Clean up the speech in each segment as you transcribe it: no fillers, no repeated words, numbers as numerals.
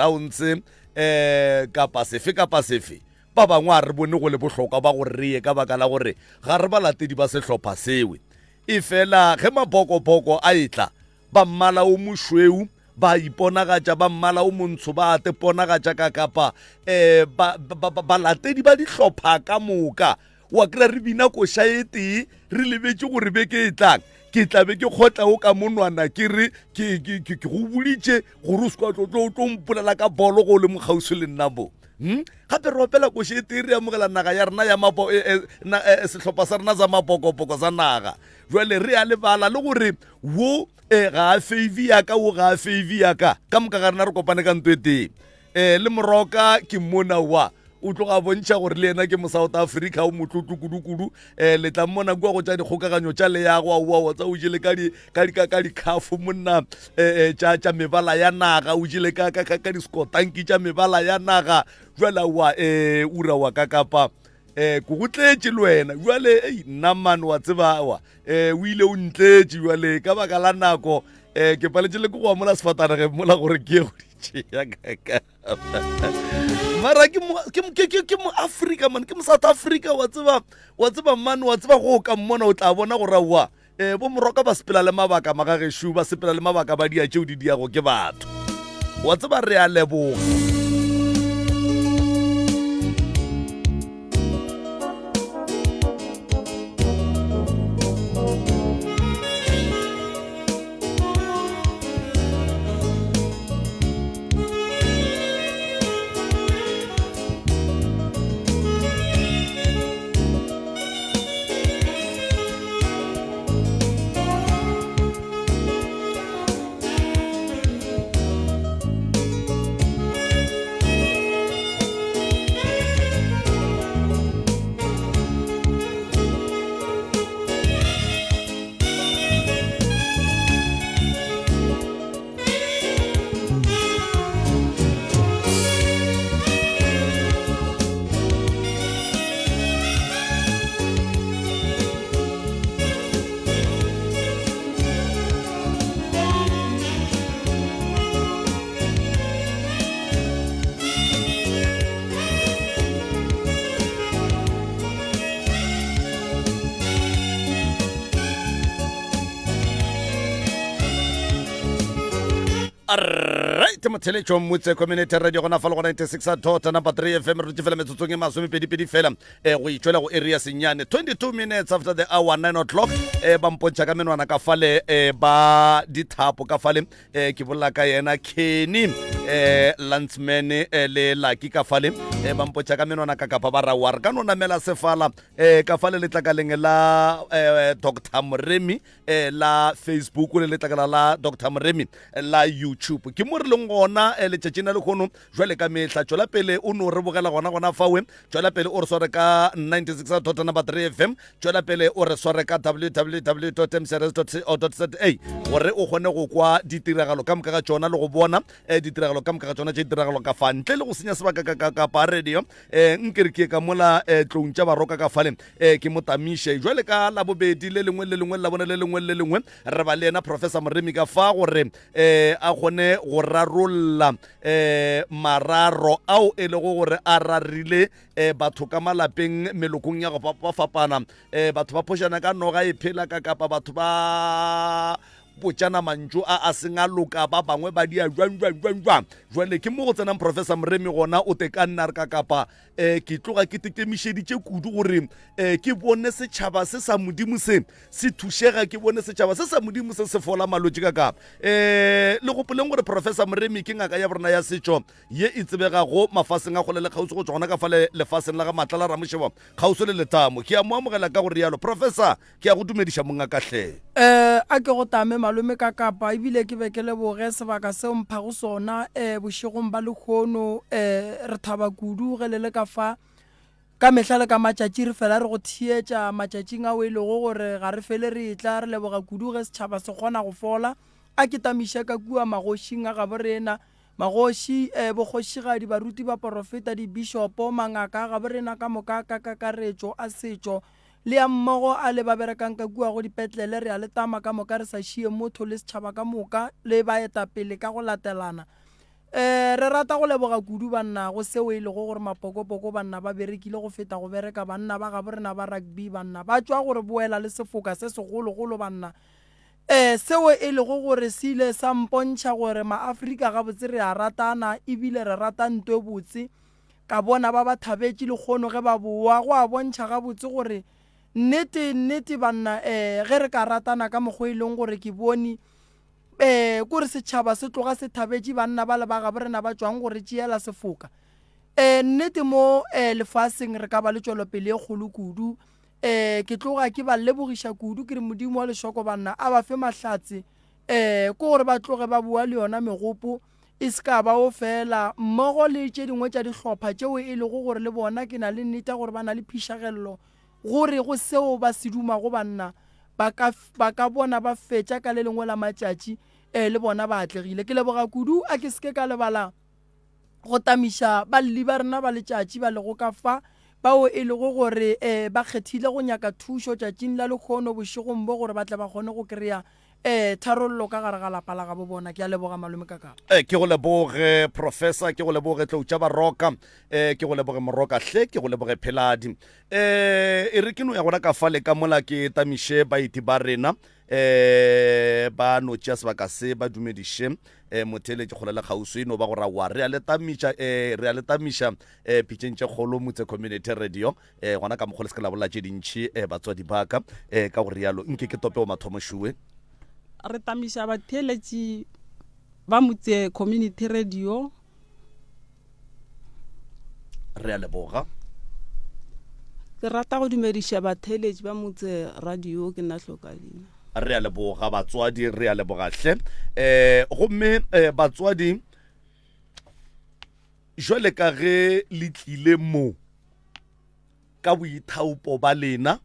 Clowns kapa sefe ba bangwe a re bone go le bohlokwa ba gore re ye ka baka la gore ga re balatedi ba sehlopha sewe e fela ge mapokopoko a etla ba mmala o mošweu ba iponagatša ba mmala o montsho ba ate ponagatša ka kapa balatedi ba dihlopha ka moka wa kry re bina koša e tee re lebetse gore beke e tlang ke tlabe ke kgotla o ka monwana ke re ke go boditše gore o se kwa tlo mpolela ka bolo go le mokgausi le nna bo gape re opela koše e tee re amogela naga ya rena ya sehlopha sa rena sa mapokopoko sa naga jwale re a lebala le gore wo ga a favor yaka wo ga a favor yaka ka moka ga rena re kopane ka ntwe teng le moroka ke mona wa o tloga bontšha gore le ena ke mo South Africa o motlotlo kudu le tla mmona kua go tša dikgokaganyo tša leago wa tsa o jele ka dikhafu monna tša mebala ya naga o jele ka diskotanki tša mebala ya naga jwala wa ura wa ka kapa ko go tletše le wena jwale nna mane wa tseba wa o ile o ntletše jwale ka baka la nako ke paletše le ke go amola sefatanage mola gore ke ye go ditšea kaka mara ke mo Africa man ke mo South Africa wa tseba man wa tseba go ka mmona o tla bona gore wa bo moroka ba sepela le mabaka magageshu ba sepela le mabaka ba dia tšeo di diago ke batho wa tseba re a leboga Alright, motheletšo mmotse community radio gona fa le go 96 tota number 3 FM re tšefela metsotsong e masomepedipedi fela go itšwela go area senyane 22 minutes after the hour 9 o'clock ba mpontšha ka menwana ka fale ba dithapo ka fale ke bolela ka yena Kenny Landsman le Lucky ka fale ba mpontšha ka menwana ka kapa ba ra war ka no namela sefala ka fale le tlakaleng la Dr. Mremi la Facebook le letlakala la Dr. Mremi la YouTube ke mo re leng gona le tšetšena le khono jwale ka mehla tšwela pele o no re bogela gona fawe tšwela pele o re sware ka 96.3 FM tšwela pele o re sware ka www.mcrs.co.za gore o kgone go kwa ditiragalo ka moka ga tšona le go bona ditiragalo ka moka ga tšona tše ditiragalo ka fa ntle le go senya sebaka ka pa radio nkere ke ka mola tlong tša baroka ka fale ke motamiše jwale ka la bobedi le lengwe la bona le lengwe re ba le ena Professor Mremi ka fa gore a kgone go rarolla mararo ao e le gore a rarile batho ka malapeng melokong ya go fapana batho ba phošana ka noga e phela ka kapa batho ba botjana mantšu a seng a loka ba bangwe ba dia jwang jwale ke mo go tsenang Professor Mremi gona o te ka nna re ka kapa ke tloga ke tekemišeditše kudu gore ke bone setšhaba se sa modimo se thušega ke bone setšhaba se sa modimo se fola malwetši ka kapa le gopoleng gore Professor Mremi ke ngaka ya borena ya setšo ye e tsebegago mafaseng a kgole le kgauswi go tsona ka fa lefaseng la ga matla la ramošeba kgauswi le letamo ke a mo amogela ka gore yalo Professor ke a go dumediša mongakatlhe a ke go tame malome ka kapa ebile ke be ke leboge sebaka seo mpha go sona bošegong ba lekgono re thaba kudu ge le le ka fa ka mehla le ka matšatši re fela re go thietša matšatšing a o e lego gore ga re fele re tla re leboga kudu ge setšhaba se kgona go fola a ke tamiša ka kua magošing a gabo rena magoši bokgošigadi baruti ba porofeta dibishopo mangaka a gabo rena ka moka ka kakaretšo a setšo le ya mmogo a le ba berekang ka kua go dipetlele re a letama ka moka re sa šie motho le setšhaba ka moka le baetapele ka go latelana re rata go leboga kudu banna go seo e lego gore mapokopoko banna ba berekile go feta go bereka banna ba gabo rena ba rugby banna ba tswa gore boela le sefoka se segologolo banna seo e lego gore se ile sa mpontšha gore maAfrika gabotse re a ratana ebile re rata ntwe botse ka bona ba ba thabetse le kgono ge ba boa go a bontšha gabotse gore nnete banna ge re ka ratana ka mokgwa e leng gore ke bone kore setšhaba se tloga se thabetse banna ba le ba gabo rena ba tswang gore tšeela sefoka nnete mo lefaseng re ka ba le tšwelopele e kgolo kudu ke tloga ke ba lebogiša kudu ke re modimo wa lešoko banna a ba fe mahlatse ke gore ba tloge ba bua le yona megopo e se ka ba o fela mmogo le tše dingwe tša dihlopha tšeo e lego gore le bona ke na le nnete gore ba na le phišagelelo gore go seo ba se dumago banna ba ka bona ba fetša ka le lengwe la matšatši le bona ba atlegile ke leboga kudu a ke seke ka lebala go tamiša balli ba rena ba letšatši ba lego ka fa bao e lego gore ba kgethile go nyaka thušo tšatšing la lekgono bošegong bo gore ba tle ba kgone go kry-a tharollo ka gare ga lapa la gabo bona ke a leboga malome kakapa ke go leboge professor ke go leboge tloutša baroka ke go leboge moroka hle ke go leboge pheladi e re ke no ya gona ka fale ka mola ke tamiše baeti ba rena ba no tšea sebaka se ba dumediše motheletše kgolo le kgauso eno ba gore wa re a letamiša pitšeng tše kgolo motse community radio gona ka mokgolo se ke la bolela tše dintšhi batswadi baka ka gore yalo nke ke tope go mathomošue re tamiša batheletši ba motse community radio re a leboga ke rata go dumediša batheletši ba motse radio ke nna hlokadina re a leboga batswadi re a leboga hle gomme batswadi jwale ka ge le tlile mo ka boithaupo ba lena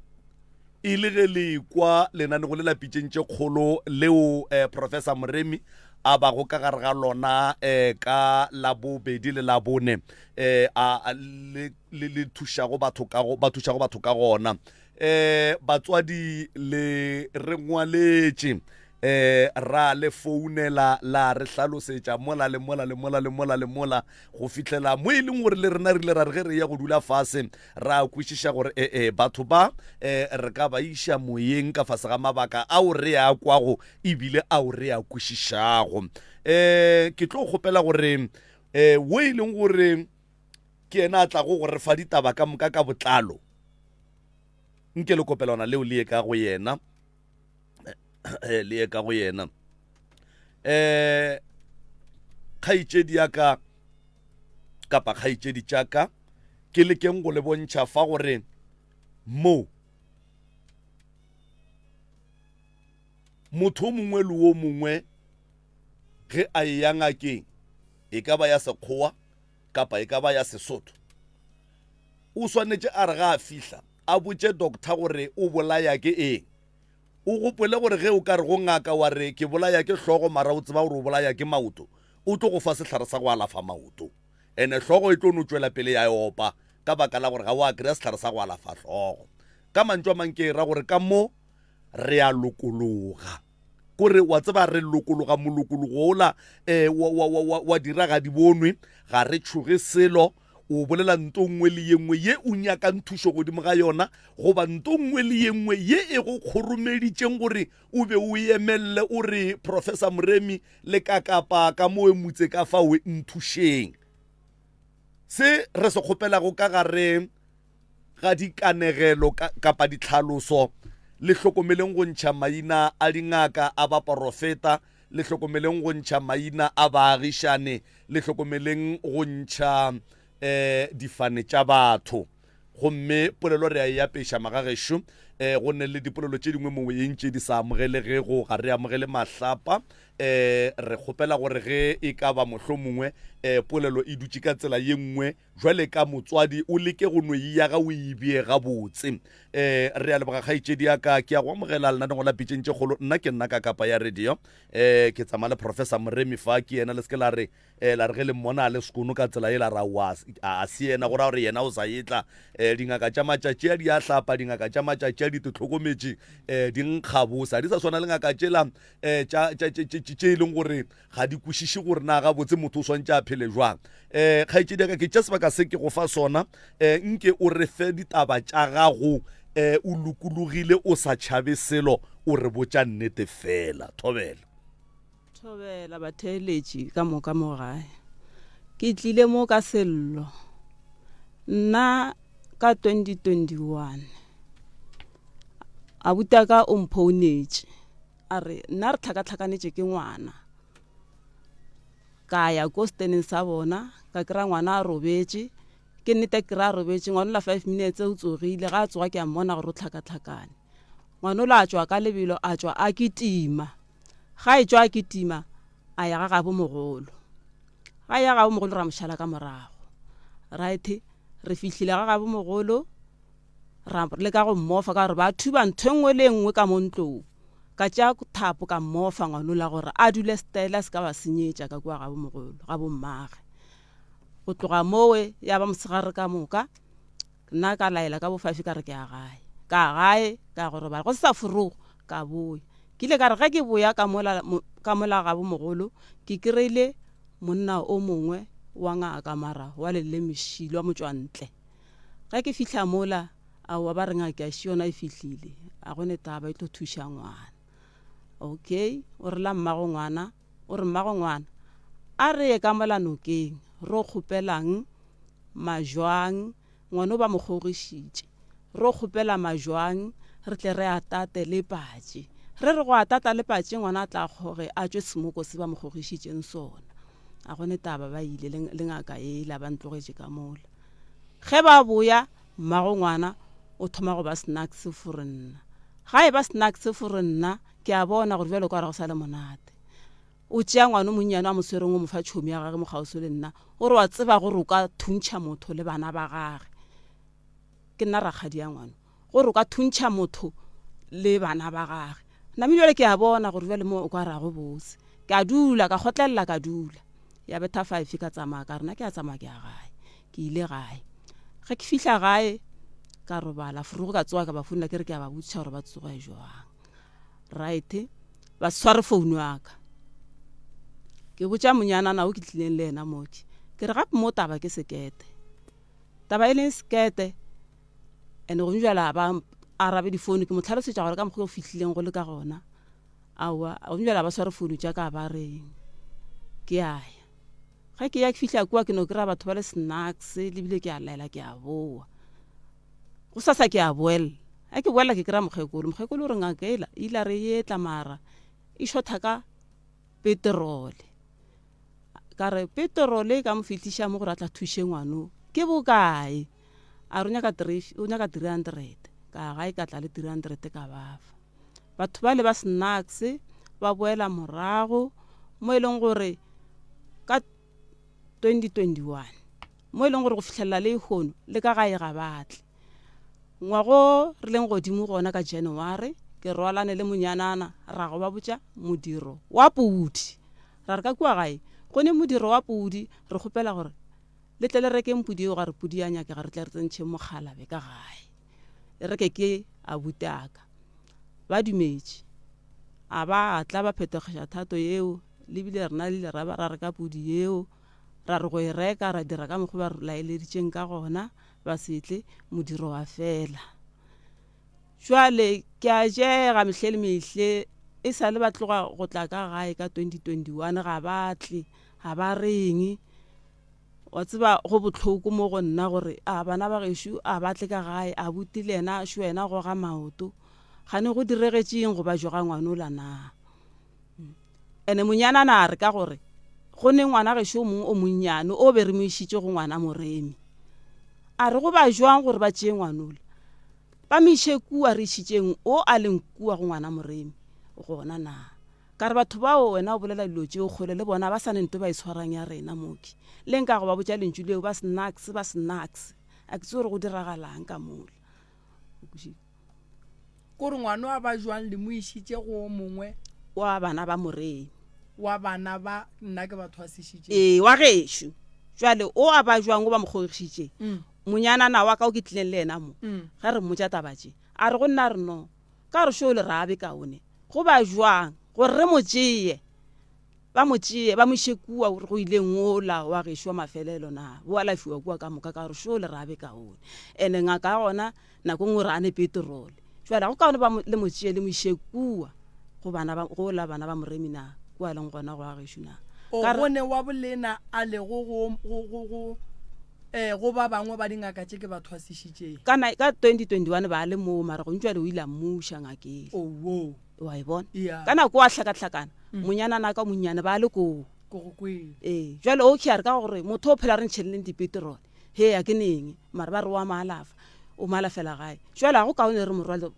e le ge le kwa lenane go le lapitšeng tše kgolo leo professor Moremi a ba go ka gare ga lona ka labobedi le labone le thušago batho ka gona batswadi le re ngwaletše ra le founela la re hlalosetša mola go fihlela mo e leng gore le rena rile ra re ge re ya go dula fase ra kwešiša gore batho ba re ka ba iša moyeng ka fase ga mabaka ao re ya kwago ebile ao re ya kwešišago ke tlo kgopela gore wo e leng gore ke ena a tlago gore fa ditaba ka moka ka botlalo nke le kopelana leo le ye ka go yena kgaitšedi ya ka kapa kgaitšedi tša ka ke lekeng go le bontšha fa gore mo motho mongwe le wo mongwe ge a ya ngakeng e ka ba ya sekgowa kapa e ka ba ya Sesotho o swanetše a re ga a fihla a botše doctor gore o bolaya ke eng o gopole gore ge o ka re go ngaka wa re ke bolaya ke hlogo mara o tseba gore o bolaya ke maoto o tlo go fa sehlare sa go alafa maoto ene hlogo e tlo no tšwela pele ya opa ka baka la gore ga o a kry-a sehlare sa go alafa hlogo ka mantšu a manke ra gore ka mo re a lokologa kore wa tseba re lokologa molokologo ola wa dira ga di bonwe ga re tšhoge selo o bolela nto nngwe le yengwe ye o nyakang thušo godimo ga yona goba nto nngwe le yengwe ye e go kgoromeditšeng gore o be o emelele o re professor Moremi le kakapa ka moe motse ka fa o nthušeng se re se kgopelago ka gare ga dikanegelo kapa ditlhaloso le hlokomeleng go ntšha maina a dingaka a baprofeta le hlokomeleng go ntšha maina a baagišane le hlokomeleng go ntšha difane tša batho gomme polelo re a e apeša magagešo go nne le dipolelo tše dingwe moyeng tše di sa amogelegego ga re amogele mahlapa re kgopela gore ge e ka ba mohlomongwe polelo e dutše ka tsela ye nngwe jwale ka motswadi o leke go no ya ga o ebie gabotse re a leboga kgaitšedi ya ka ke a go amogela lenaneng la pitšeng tše kgolo nna ke nna ka kapa ya radio ke tsamaya le professor Moremi fa ke yena le seke la re ge le mmona a le sekono ka tsela e la ra a se yena go ra gore yena o sa etla dingaka tša matšatši a di a hlapa dingaka tša matšatši a ka di tlhokometse di nkgabosa di sa tshwana le ngaka tsela tše e leng gore ga di kwešiše gore na ga botse motho o swantse a phele jwang kgaetsedi ka ke tša sebaka se ke go fa sona nke o re fe ditaba tša gago o lokologile o sa tšhabe selo o re botša nnete fela. Thobela batheeletši ka moka mo gae ke tlile mo ka sello nna ka 2021 abuta ka o mphounetše a re nna re tlhakatlhakanetše ke ngwana ka ya ko steneng sa bona ka kry-a ngwana a robetše ke nnete ke ra robetše ngwana la 5 minutes o tsogile ga a tsoga ke a mmona gore o tlhakatlhakane ngwana o le a tswa ka lebelo a tswa a ketima ga e tswa a ketima a ya ga gabo mogolo ga ya gabo mogolo ra mošala ka morago right re fihlile ga gabo mogolo ra le ka go mmofa ka gore ba thuba ntho nngwe le nngwe ka montlong ka tša thapo ka mmofa ngwana la gore a dule stela se ka ba senyetša ka kwa gabo mogolo ga bo mmage go tloga mowe ya ba mosegare ka moka nna ka laela ka bo 5 ka re ke a gae ka gore ba go sa furugo ka boya ke ile ka re ga ke boya ka mola gabo mogolo ke kry-ile monna o mongwe wa ngaka mara wa lelemišilo wa motswantle ga ke fihla mola a wa ba re ngaka ya šiona e fihlile a gone taba e tlo thuša ngwana okay o re la mmago ngwana o re mmago ngwana a re ye ka mola nokeng ro kgopelang majwang ngwana o ba mo kgogišitše ro kgopela majwang re tle re atate le patše re go atata le patše ngwana a tla kgoge a tšwe semoko se ba mo kgogišitšeng sona a gone taba ba ile le ngaka e la ba ntlogetše ka mola ge ba boya mmago ngwana o thoma go ba snacks for nna ga e ba snacks for nna ke a bona gore bjalo ka re go sa le monate o tšea ngwana o monnyane a moswereng o mo fa tšhomi ya gage mo kgaoso le nna gore wa tseba gore o ka thuntšha motho le bana ba gage ke nna rakgadi ya ngwana gore o ka thuntšha motho le bana ba gage nna bjale ke a bona gore bjale mo o ka rago bose ke a dula ka kgotlelela ka dula ya betha 5 ka tsamaya ka rena ke a tsamaya ke a gae ke ile gae ge ke fihla gae ka robala furugo ka tsoga ka ba founela ke re ke a ba botša gore ba tsoga jwang right ba sware phone ya ka ke botša monyanana o ke tlileng le ena moke ke re gape mo taba ke sekete taba e leng sekete ene go njala ba arabe di phone ke mo tlhalosetša gore ka mokgwa o fihlileng go le ka gona awa go njala ba sware phone tša ka ba reng ke aya ga ke ya ke fihla kwa ke no kry-a batho ba le snacks le bile ke a laela ke a boa go sasa ke a boela a ke boela ke kry-a mokgekolo o re ngakela ile re etla mara e shotha ka petrole ka re petrole ka mo fihliša mo gore a tla thuše ngwano ke bokae a re o nyaka 300 ka gae ka tla le 300 ka bafa batho ba le ba snacks ba boela morago mo e leng gore ka 2021 mo e leng gore go fitlhelela le ikgono le ka gae ga batle ngwago re leng godimo gona ka January ke rwalane le monyanana ra go ba botša modiro wa pudi ra re ka kwa gae go ne modiro wa pudi re kgopela gore le tle le reke mpudi eo ga re pudi ya nyake ga re tle re tsentšhe mogalabe ka gae e reke ke a butaka ba dumetše a ba tla ba phetogetša thato yeo le bile rena le ile ra reka pudi yeo ra re go e reka ra dira ka mokgwa ba re laeleditšeng ka gona ba setle modiro wa fela jwale ke a jega mehle le mehle e sa le ba tloga go tla ka gae ka 2021 ga batle ga ba reng wa tseba go botlhoko mo go nna gore a bana ba gešo a batle ka gae a butile ena šo ena go ga maoto gane go diregetšeng go ba joga ngwana o la na ene monyanana a re ka gore go ne ngwana gešo mongwe o monnyane o be re mo išitše go ngwana moremi a re go ba jwang gore ba tšee ngwanola ba mo iše kua re išitšeng o a leng kua go ngwana moremi gona na ka re batho bao wena o bolela dilo tšeo kgole le bona ba sa nento ba itshwarang ya rena moki le nka go ba botša lentšu leo ba snacks a ke tse gore go diragalang ka mola kore ngwana wa ba jwang le mo išitše go mongwe wa bana ba moremi wa bana ba nna ke batho ba sešitše wa gešo jwale o a ba jwang o ba mo kgogišitše monyanana wa ka o ke tlileng le ena mo ga re mmotša tabatše a re go nna re no ka re sho le rabe kaone go ba jwang gore re mo tšee ba mo šekua gore go ile ngola wa gešwa mafelelo na bo alafiwa kua ka moka ka re sho le rabe kaone ene ngaka gona nako ngwe re ane petrol jwale go kaone ba le mo tšee le mo šekua go la bana ba moremi na kua leng gona go a gešo na o gone wa bolena a le go ba bangwe ba dingaka tše ke ba thwasišitšeng ka 2021 ba le mo mara go ntšwa le o ile mmuša ngakeng wa e bona ka nako a hlakahlakana monyanana ka monnyane ba le koo jwale o kheare ka gore motho o phela re ntšheleleng dipetrol he a ke neng mara ba re wa maalafa o maalafela gae jwale a go kaone re morwale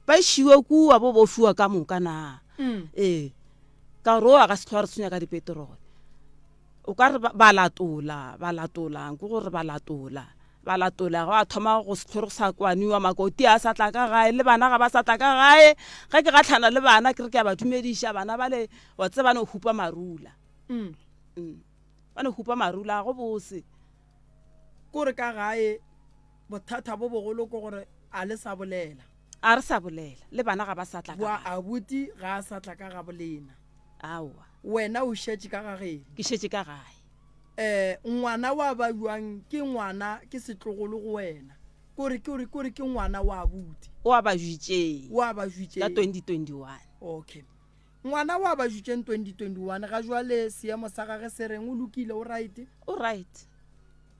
ba šiwe kua bo fiwa ka moka na ka gore o a ka se tlhoa re tshwenya ka dipetrol o ka re ba latolang ke gore ba latola go a thoma go setlhore go sa kwaniwa makoti a sa tla ka gae le bana ga ba sa tla ka gae ga ke gatlhana le bana ke re ke a ba dumediša bana bale wa tse ba ne hupa marula go bose kore ka gae bothata bo bogolo ke gore a le sa bolela a re sa bolela le bana ga ba sa tla ka gae abuti ga a sa tla ka ga bolena aowa wena o šetše ka gageng ke šetše ka gae ngwana wa ba buang ke ngwana ke setlogolo go wena kore ke ngwana wa abuti o a ba jutšeng ka 2021 okay ngwana wa ba jutšeng 2021 ga jwale seemo sa gage se reng o lokile o right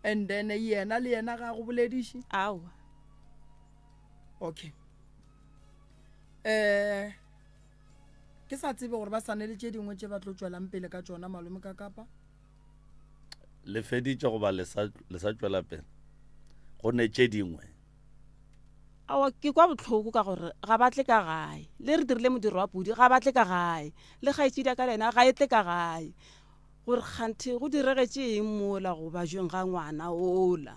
and then yena le yena ga go bolediše aowa okay ke sa tsebe gore ba sane le tše dingwe tše ba tlo tšwelang pele ka tšona malome ka kapa le feditše goba le sa tšwela pele go ne tše dingwe awa ke kwa botlhoko ka gore ga batle ka gae le re dirile modiro wa pudi ga batle ka gae le kgaetšedi ka lena ga etle ka gae gore kganthe go diregetše eng mola go ba jeng ga ngwana ola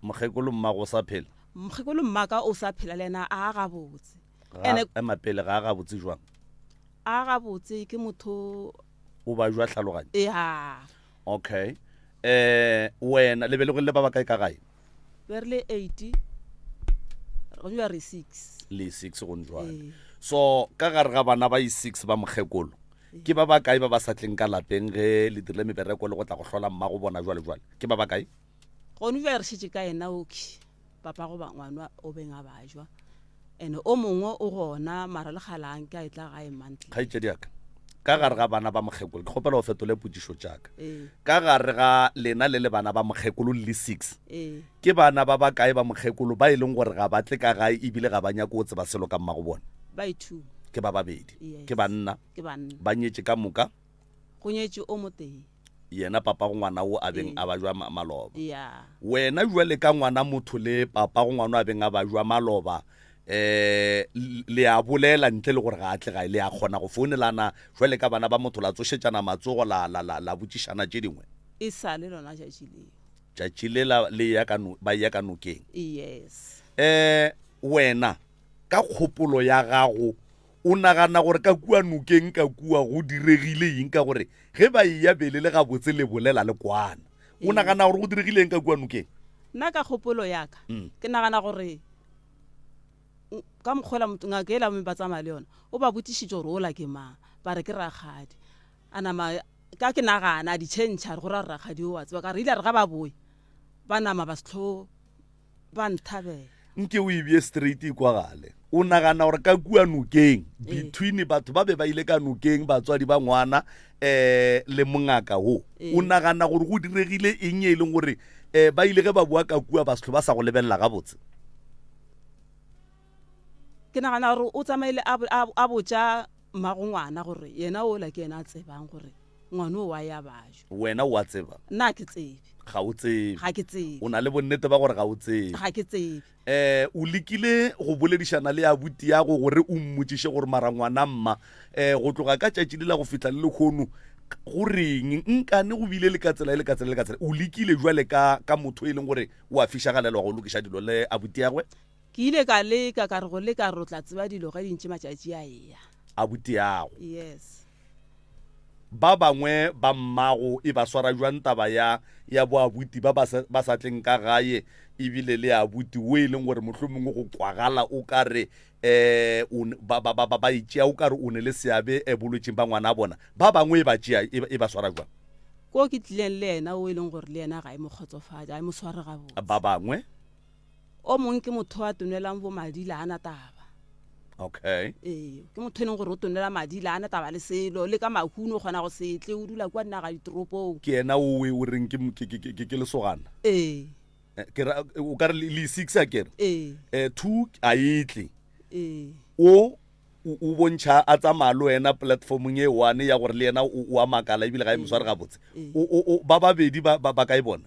mokgekolo mmago sa phela mokgekolo mmaka o sa phela le ena a gabotse mapele ga a gabotse jwang a gabotse ke motho o ba jwa tlhaloganye okay wena le be le go le ba ba kae ka gae be re le 80 go jwa re 6 le 6 go njwale so ka gare ga bana ba i6 ba mokgekolo ke ba ba kae ba ba sa tleng ka lapeng ge le dirile mebereko le go tla go hlola mma go bona jwale ke ba ba kae go no jwa re šetše ka ena oki papa go ba ngwana o beng a bajwa ene o mongwe o gona mara le kgalang ka etla gae monthly kgaitšedi aka ka gare ga bana ba mokgekolo ke kgopela go fetole potsišo tšaka ka gare ga lena le bana ba mokgekolo le 6 ke bana ba ba kae ba mokgekolo ba e leng gore ga batle ka gae ebile ga ba nyako o tseba selo ka mma go bona ba 2 ke ba babedi ke banna ba nyetše ka moka go nyetše o moteng yena papa go ngwana o a beng a ba jwa maloba wena jwale ka ngwana motho le papa go ngwana a beng a ba jwa maloba le a bolela ntle le gore ga atle gae le a kgona go founelana jwale ka bana ba motho la tsošetšana matsogo la botšišana tše dingwe e sa le lona tšatši le ba ya ka nokeng yes wena ka kgopolo ya gago o nagana gore ka kua nokeng ka kua go diregile eng ka gore ge ba ya bele le gabotse le bolela le kwana o nagana gore go diregile eng ka kua nokeng nna ka kgopolo yaka ke nagana gore ka mokgwela ngaka ela ba tsamaya le yona o ba botišitše gore ola ke mang ba re ke rakgadi anama ka ke nagana a ditšhentšha re gore a rakgadi o a tseba ka re ile re ga ba boe ba nama ba setlho ba nthabela nke o ebie straight kwa gale o nagana gore ka kua nokeng between batho ba be ba ile ka nokeng batswadi ba ngwana le mongaka o nagana gore go diregile eng e leng gore ba ile ge ba bua ka kua ba setlho ba sa go lebelela gabotse ke nagana gore o tsamaile a botša mmago ngwana gore yena ola ke yena a tsebang gore ngwana o wa ya bajo wena o a tseba nna ke tsebe ga o tsebe ga ke tsebe o na le bonnete ba gore ga o tsebe ga ke tsebe o lekile go boledišana le abuti ya go gore o mmotšiše gore mara ngwana mma go tloga ka tšatši le la go fitlha le lekgono go reng nkane go bile le ka tsela o lekile jwale ka motho e leng gore o a fišagalelwa go lokiša dilo le abuti ya gwe ke ile ka leka ka re go leka re o tla tseba dilo ga dintše matšatši a eya abuti yago yes ba bangwe ba mmago e ba swara jwang taba ya boabuti ba sa tleng ka gae ebile le abuti o e leng gore mohlomongwe go kwagala o ka re ba itšea o ka re o ne le seabe bolwetseng ba ngwana a bona ba bangwe e ba tšea e ba swara jwang ko ke tlileng le ena o e leng gore le ena ga e mo kgotsofatsa a e mo sware gabotse ba bangwe o mongwe ke motho a tonelang bo madi le ana taba okay ke motho e leng gore o tonela madi le ana taba le selo le ka mahuno o kgona go setle o dula kwa nna ga ditoropong ke ena o reng ke lesogana o ka re le 6 a kere 2 a itle o bontšha a tsamaya le wena platformong e one ya gore le yena o a makala ebile ga e mosware gabotse ba babedi ba ka e bona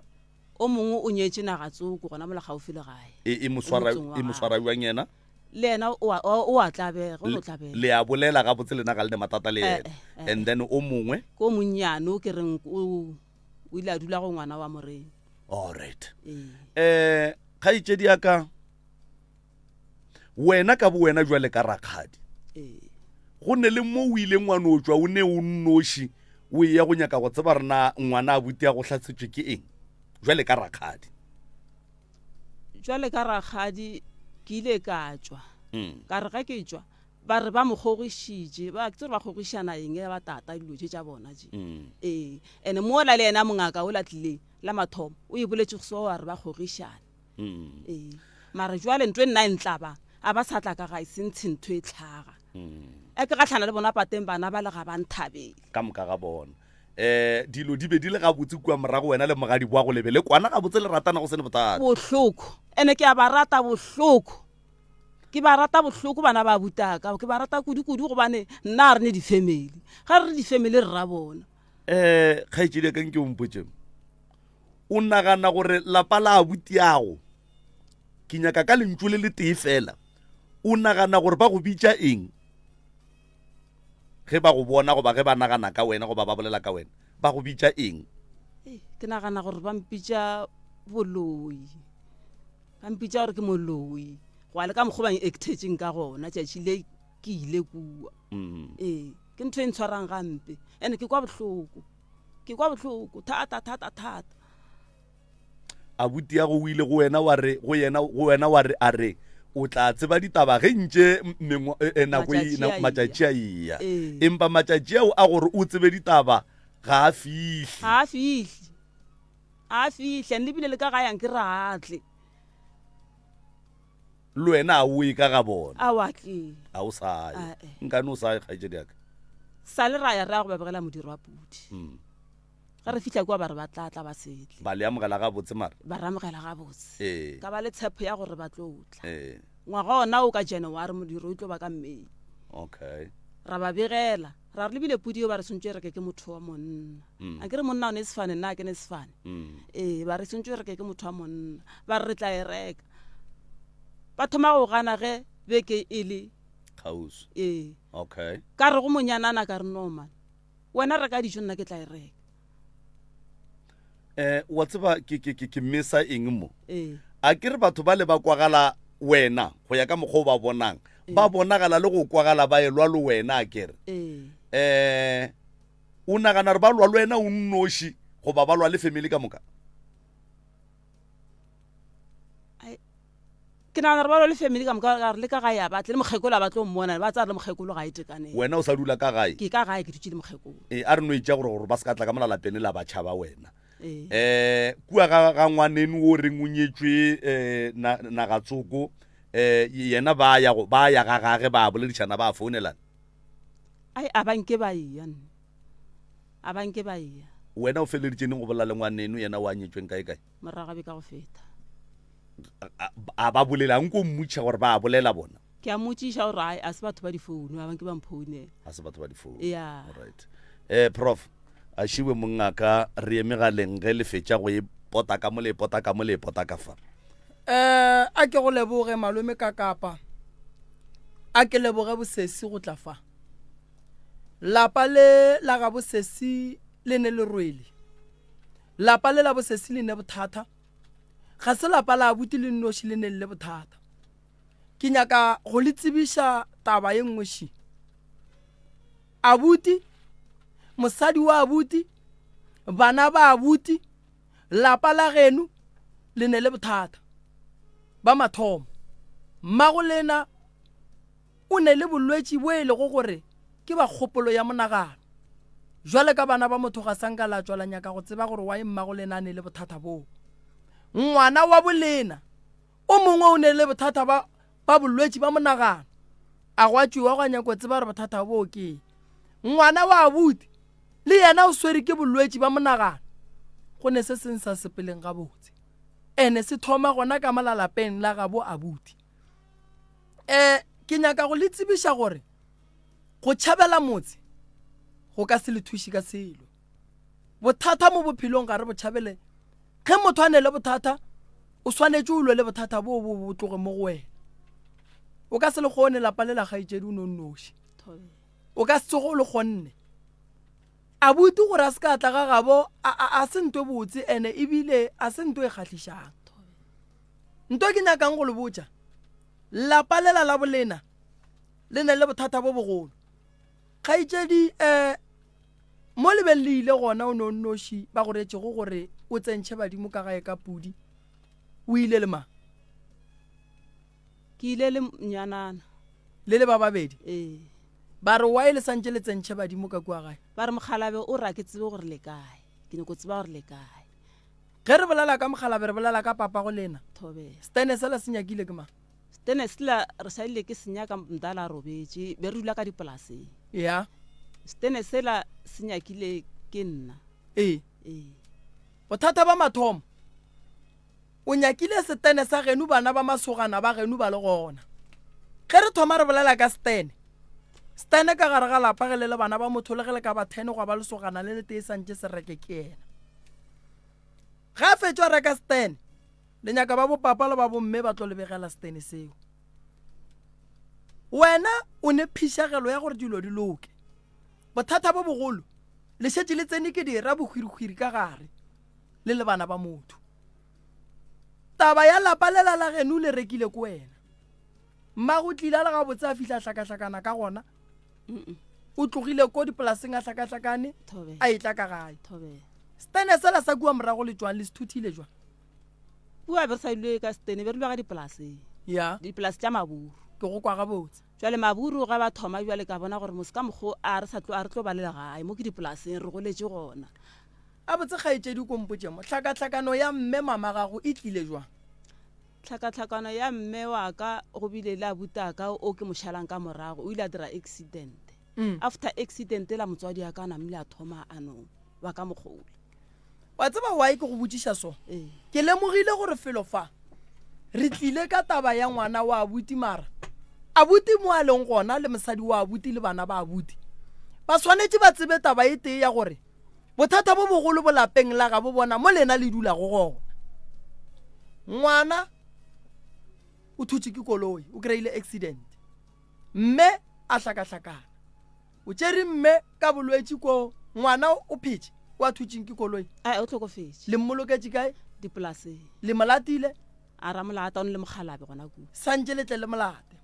o mongwe o nyetse nagatsoko gona mola gaufi le gae e moswara jwang yena le yena o a tlabega o no tlabega le a bolela gabotse lena ga le ne matata le yena and then o mongwe ko monnyane o ke reng o ile a dula go ngwana wa morena all right kgaitsedi yaka wena ka bo wena jwa le ka rakgadi go ne le mo o ile ngwana o tswa o ne o nnoši o ya go nyaka go tseba rena ngwana a buti ya go hlatsetswe ke eng jwale ka rakgadi ke ile ka tswa ka re ga ke tswa ba re ba mogogišitše ba ke ba gogišana eng ya ba tata dilo tša bona je ene mo la le ena mongaka o latlile la mathomo o e boletse go so wa re ba gogišana mara jwale ntwe nna entlaba a ba sa tla ka ga isentse ntho e tlhaga ke gatlhana le bona pateng bana ba le ga ba nthabele ka moka ga bona dilo di be di le gabotse kua morago wena le mogadi boa go lebele kwana gabotse le ratana go se le bothata bohloko ene ke a ba rata bohloko bana ba butaka ke ba rata kudu-kudu gobane nna re ne di-family ga re di-family re ra bona kgaitsedi kang ke ompotse o nagana gore lapa la abuti yago ke nyaka ka lentso le le tee fela o nagana gore ba go bitša eng ge ba go bona goba ge ba nagana ka wena goba ba bolela ka wena ba go bitša eng ke nagana gore ba mpitša boloi ba mpitša gore ke moloi go a le ka mokgwa bang actageng ka gona tšatši le ke ile kua ke ntho e ntshwarang gampe ande ke kwa bohloko thata abuti ya go o ile go wena wa re a re o tla tseba ditaba ge ntše matšatši a iya empa matšatši ao a gore o tsebe ditaba ga a fihle lebile le ka ga yang ke ratle le wena a o e ka ga bona a o sa ye nkane o sa ye kgaitsedi yaka sa le raya re ya go babegela modiri wa pudi ga re fihla kwa ba re ba tlatla ba setle ba le amogela gabotse mara ba re amogela gabotse ka ba le tshepo ya gore ba tlo tla ngwaga ona o ka January modiri o tlo ba ka May okay ra ba begela ra re lebile pudi yo ba re swantse re ke motho wa monna a ke re monna o ne sefane nna ke ne sefane ba re swantse re ke motho wa monna ba re tla e reka ba thoma go gana ge beke e le kgaus okay ka re go monyanana ka re normal wena reka dijo nna ke tla e reka wa tseba ke misa eng mo a ke re batho ba le ba kwagala wena go ya ka mokgwa o ba bonang ba bonagala le go kwagala ba elwa le wena a kere o nagana re ba lwa le wena o nnoši goba ba lwa le family ka moka ke nagana re ba lwa le family ka moka re le ka gae a batle le mokgekolo a batlo mmona ba tsa re le mokgekolo ga e tekaneng wena o sa dula ka gae ke ka gae ke dutse le mokgekolo a re no itša gore ba se ka tla ka molalapene la batšhaba wena kua ga ngwaneno o reng o nyetswe nagatsoko yena ba ya ga gage ba boledišana ba founelana a banke ba iya wena o feleditšeneng go bolela le ngwaneno yena o a nyetsweng kae moragabe ka go feta a ba bolelang ko mmutša gore ba a bolela bona ke a mmotsiša gore a se batho ba difounu a banke ba mphounela a se batho ba difounu right prof a šiwe mongaka re emegaleng ge le fetša go ipota ka fa a ke go leboge malome ka kapa a ke leboge bosesi go tla fa lapa le la ga bosesi le ne le rwele lapa le la bosesi le ne bothata ga se lapa la abuti le nnoši le ne le bothata ke nyaka go le tsebiša taba ye nngweši abuti mosadi wa abuti bana ba abuti lapa la genu le ne le bothata ba mathomo mmago lena o ne le bolwetši bo e lego gore ke ba kgopolo ya monagano jwale ka bana ba motho ga sanka la tswala nyaka go tseba gore wa mmago lena a ne le bothata boo ngwana wa bolena o mongwe o ne le bothata ba bolwetši ba monagano a gwa tšwa go nyaka go tseba gore bothata boo ke ngwana wa abuti le yena o swere ke bolwetši ba monagano go ne se seng sa sepeleng ga botse ene se thoma gona ka malalapeng la gabo abuti ke nyaka go le tsebiša gore go tšhabela motse go ka se le thuši ka selo bothata mo bophelong ga re bo tšhabele ge motho a ne le bothata o swanetše o lwe le bothata bo bo tloge mo go wena o ka se le kgone lapa le la gaetšedi o nonnoši o ka se tsogo o le kgonne abuti gore a se ka tla ga gabo a se nto botse ene ebile a se nto e kgatlhišang nto ke nyakang go le botša lapa lela la bolena le ne le bothata bo bogolo kgaetšedi mo lebeng le ile gona o nonnoši ba go retšego gore o tsentšhe badimo ka gae ka pudi o ile le mang ke ile le nyanana le ba babedi ba re wa ile santše le tsentšhe badimo ka kua gae ba re mogalabe o ra ke tsebe gore le kae ke ne go tseba gore le kae ge re bolela ka mogalabe re bolela ka papa go lena thobe stene sela se nyakile ke mang stene sela re sa ile ke senya ka mdala robetše be re dula ka dipolaseng ya stene sela se nyakile ke nna bothata ba mathomo o nyakile stene sa genu bana ba masogana ba genu ba le gona ge re thoma re bolela ka stene ka gare ga lapa ge le le bana ba motho le ge le ka ba 10 go ba lesogana le le tee santše se reke ke yena ga a fetšwa reka stene le nyaka ba bopapa le ba bomme ba tlo lebegela stene seo wena o ne phišagelo ya gore dilo di loke bothata bo bogolo le šetše le tsene ke dira bohwirihwiri ka gare le bana ba motho taba ya lapa lela la genu le rekile ko wena mmago tlile le ga botse a fihla hlakahlakana ka gona o tlogile ko dipolaseng a hlakahlakane a etla ka gae stene sela sa kua morago le tswang le se thuthile jwa bua be re sa ilwe ka stene be re dula ka dipolaseng ya dipolase tša maburu ke go kwa gabotse jwale maburu ga ba thoma jwale ka bona gore mose ka mokgo a re tlo ba le legae mo ke dipolaseng re goletše gona a botse kgaetšedi kompotše mo hlakahlakano ya mme mama gago e tlile jwang tlhakatlhakano ya mme wa ka go bile le abuta ka o ke mošhalang ka morago o ile a dira accident after accident la motswadi ya ka namile a thoma anong wa ka mogole wa tseba wae ke go botšiša so ke lemogile gore felo fa re tlile ka taba ya ngwana wa abuti mara abuti mo a leng gona le mosadi wa abuti le bana ba abuti ba swanetše ba tsebe taba e tee ya gore bothata bo bogolo bo lapeng la ga bo bona mo lena le dula go gona ngwana o thutše ke koloi o kry-ile accident mme a hlakahlakana o tšere mme ka bolwetši ko ngwana o phetše o a thutšeng ke koloi o tlhokofetše le mmoloketše kae dipolaseng le molatile a ra molata o ne le mogalabe gona ku santše letle le molate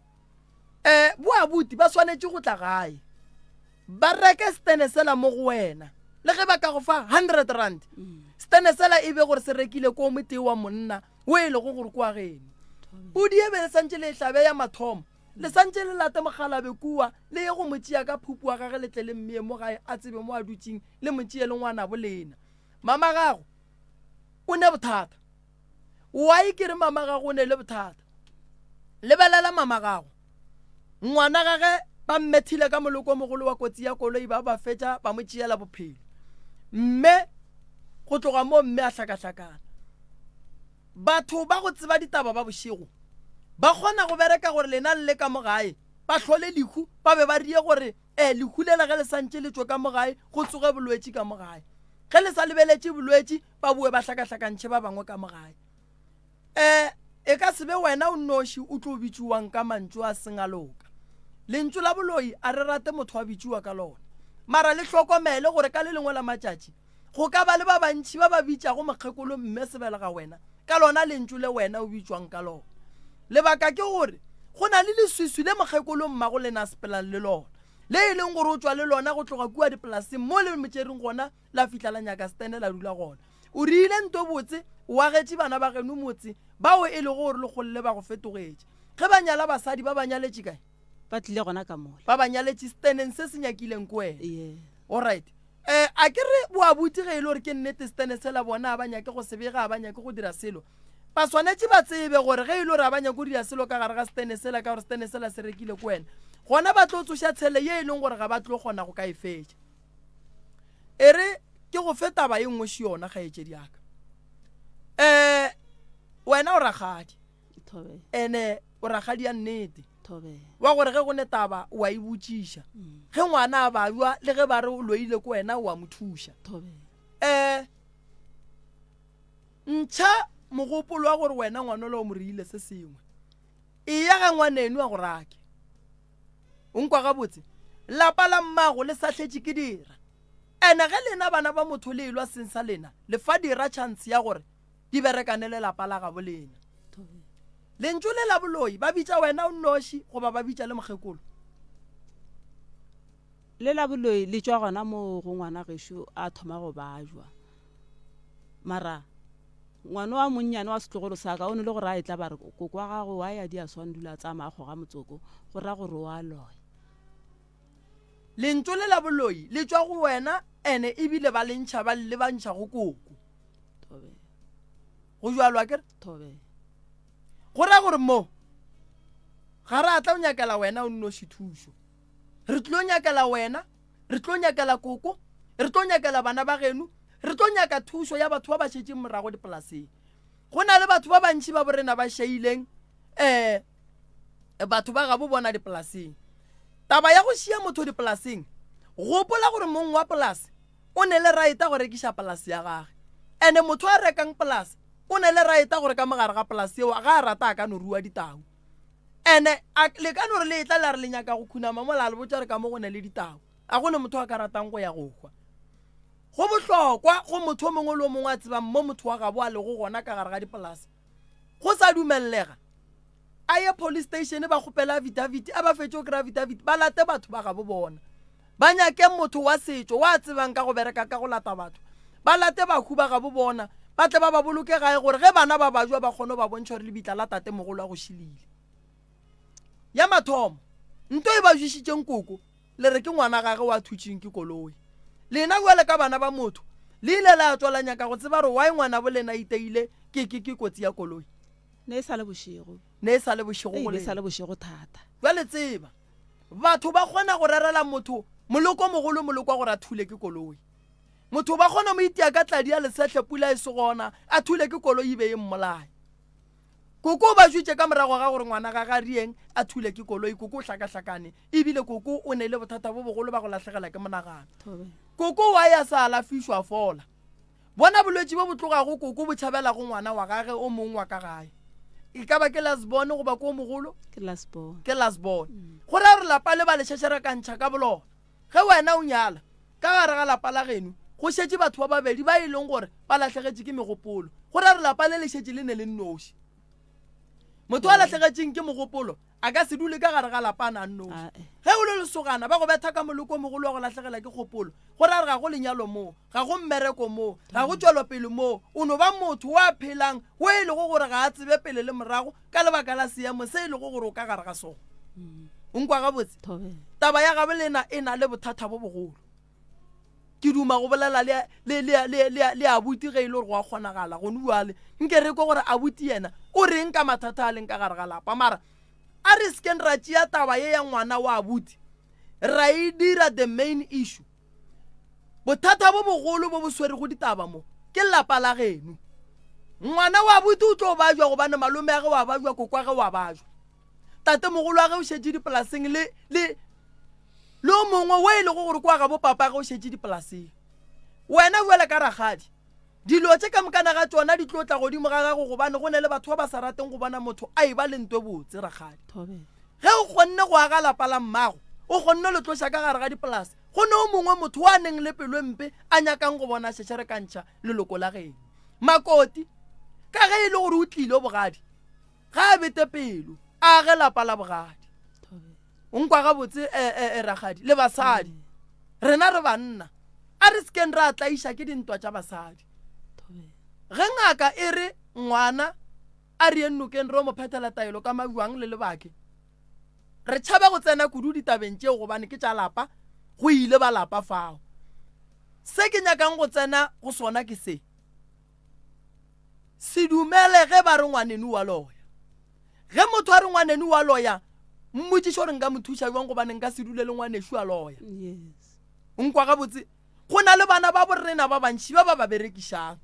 bo abuti ba swanetše go tla gae ba reke stene sela mo go wena le ge ba ka go fa 100 rand stene sela e be gore se rekile ko motee wa monna o e le go gore kwa geno o diebe le santše le hlabe ya mathomo le santše le late mogalabe kua le ye go motšea ka phupu wa gage letle le mmee mo gae a tsebe mo a dutšeng le motšea le ngwana bolena mama gago o ne bothata wae ke re mama gago o ne le bothata lebelela mama gago ngwana gage ba mmethile ka moloko mogolo wa kotsi ya koloi ba fetša ba motšeela bophelo mme go tloga mo mme a hlakahlakana batho ba go tseba ditaba ba bošego ba kgona go bereka gore lena le ka mo gae ba hlole lehu ba be ba rie gore lehu le la ge le santše le tswe ka mo gae go tsoge bolwetši ka mo gae ge le sa lebeletše bolwetši ba bue ba hlakahlakantšhe ba bangwe ka mo gae e ka sebe wena o nnoši o tlo bitšuwang ka mantšu a seng a loka lentšu la boloi a re rate motho a bitšuwa ka lona mara le hlokomele gore ka le lengwe la matšatši go ka ba le ba bantši ba ba bitšago mokgekolo mme sebele ga wena ka lona lentšu le wena o bitšwang ka lona lebaka ke gore go na le leswiswi le mokgekolo mmago lena sepelang le lona le e leng gore o tswa le lona go tloga kua dipolaseng mo le metšereng gona la fitlha la nyaka stene la dula gona o rile nto botse o agetše bana ba geno motse bao e le gore le golele ba go fetogetše ge ba nyala basadi ba ba nyaletše kae ba tlile gona ka mola ba ba nyaletše steneng se se nyakileng ko wena ye alright a ke re boabuti ge e le gore ke nnete stene se la bona a ba nyake go sebega a ba nyake go dira selo ba swanetše ba tsebe gore ge e le gore a ba nyake go dira selo ka gare ga stene sela ka gore stene sela se rekile ko wena gona ba tlo tsoša tshele ye e leng gore ga ba tlo kgona go ka e fetša e re ke go feta ba e nngwe yona kgaetšedi yaka wena o ragadi thobe ene o ragadi ya nnete thobe wa gore ge go ne taba wa e botšiša ge ngwana a bajwa le ge ba re o loile ko wena wa mo thuša thobe ntšha mogopolo wa gore wena ngwana le o mo reile se sengwe e ya ga ngwaneno a go rake o nkwa gabotse lapa la mmago le sa tletše ke dira ene ge lena bana ba motho le elwa seng sa lena le fa dira chance ya gore di berekane le lapa la gabo lena thobe lentso le la boloi ba bitša wena o nnoši goba ba bitša le mokgekolo le la boloi le tswa gona mo go ngwana gešo a thoma go bajwa mara ngwana wa monnyane wa setlogolo sa ka o ne le gore a e tla ba re koko wa gago wa ya di a swandula a tsamaya go ga motsoko go ra gore wa loya lentso le la boloi le tswa go wena ene ebile ba lentšha ba le bantšha go koko thobe go jwalwa kere thobe go ra gore mo ga re a tla o nyakela wena o nnoši thušo re tlo nyakela wena re tlo nyakela koko re tlo nyakela bana ba geno re tlo nyaka thušo ya batho ba ba šetšeng morago dipolaseng go na le batho ba bantši ba borena ba šaileng batho ba gabo bona dipolaseng taba ya go šia motho dipolaseng gopola gore mong wa polase o ne le raeta go rekiša polase ya gage ene motho a rekang polase o ne le raeta gore ka mogare ga polase eo ga a rata a ka no rua ditau ene le ka no re le tla la re le nyaka go khunama mola le botsa re ka mo go ne le ditau a gone motho a ka ratang go ya go hwa go bohlokwa go motho mongwe le mongwe a tsebang mo motho wa gabo a le go gona ka gare ga dipolase go sa dumellega a ye police station ba kgopela affidavit a ba fetše o kry affidavit ba late batho ba gabo bona ba nyake motho wa setšo wa tsebang ka go bereka ka go lata batho ba late bakhu ba gabo bona ba tle ba ba boloke gae gore ge bana ba bajwa ba kgone ba bontšha gore lebitla la tate mogolo a go šilile ya mathomo nto e ba jwišitšeng koko le re ke ngwana gage wa thutšeng ke koloi lena jwale ka bana ba motho le ile la tswala nyaka go tseba gore wa ngwana bo lena iteile ke kotsi ya koloi ne e sa le bošego ne e sa le bošego go e sa lena le bošego thata jwale tseba batho ba kgona go rerela motho moloko mogolo moloko wa gore a thule ke koloi motho ba kgona mo itia ka tladi ya lesetlhe pula e se gona a thule ke koloi e be e mmolae koko ba jwitse ka morago ga gore ngwana ga ga rieng a thule ke koloi koko o hlakahlakane ebile koko o ne le bothata bo bogolo ba go latlhegela ke monagano thobe koko wa ya sa alafišwa fola bona bolwetse bo botlogago koko bo tšhabela go ngwana wa gage o mongwe wa ka gae e ka ba ke lasbone goba ko mogolo ke lasbone ke lasbone go ra re lapa le ba lešešere ka ntšha ka bolona ge wena o nyala ka gare ga lapa la geno go šetše batho ba babedi ba e leng gore ba latlhegetše ke megopolo go ra re lapa le lešetše le ne le nnoši motho a latlhegetšeng ke mogopolo a ka se dule ka gare ga lapa a na nnoši ge o le lesogana ba go betha ka moloko o mogolo wa go latlhegela ke kgopolo go ra re ga go lenyalo moo ga go mmereko moo ga go tšwelopele moo o no ba motho wa phelang o e lego gore ga a tsebe pele le morago ka lebaka la seemo se e lego gore o ka gare ga sona o nkwa gabotse thobe taba ya gabe lena e na le bothata bo bogolo ke duma go bolela le abuti ge e le gore go a kgonagala gone buale nke re ko gore abuti yena o reng ka mathata a leng ka gare ga lapa mara a re sken ra tšea taba ye ya ngwana wa abuti ra e dira the main issue bothata bo bogolo bo bo swere go ditaba mo ke lapa la geno ngwana wa abuti o tlo bajwa gobane malome ya ge wa bajwa kokwa ge wa bajwa tate mogolo wa ge o šetše dipolaseng le o mongwe o e le go gore kwa ga bo papa ge o šetše dipolaseng wena buele ka ragadi dilo tše ka mokana ga tsona di tlo tla godimo ga gago gobane go ne le batho ba ba sa rateng go bona motho a e ba le ntwe botse ragadi thobe ge o kgonne go aga lapa la mmago o kgonne le tloša ka gare ga dipolase go ne o mongwe motho wa neng le pelo mpe a nyakang go bona šešere ka ntšha leloko la geno makoti ka ge e le gore o tlile bogadi ga a bete pelo a age lapa la bogadi thobe o nkwa ga botse ragadi le basadi rena re banna a re sekeng re atlaiša ke dintwa tša basadi ge ngaka e re ngwana a re ennokeng re o mo phethela taelo ka mabuang le lebake re tšhaba go tsena kudu ditabeng tšeo gobane ke tša lapa go ile ba lapa fao se ke nyakang go tsena go sona ke se dumele ge ba re ngwaneni wa loya ge motho a re ngwaneni wa loya mmotšišo re nka mo thuša jwang gobane nka se dule le ngwanešo a loya nkwa ga botse go na le bana ba borena ba bantši ba ba berekišang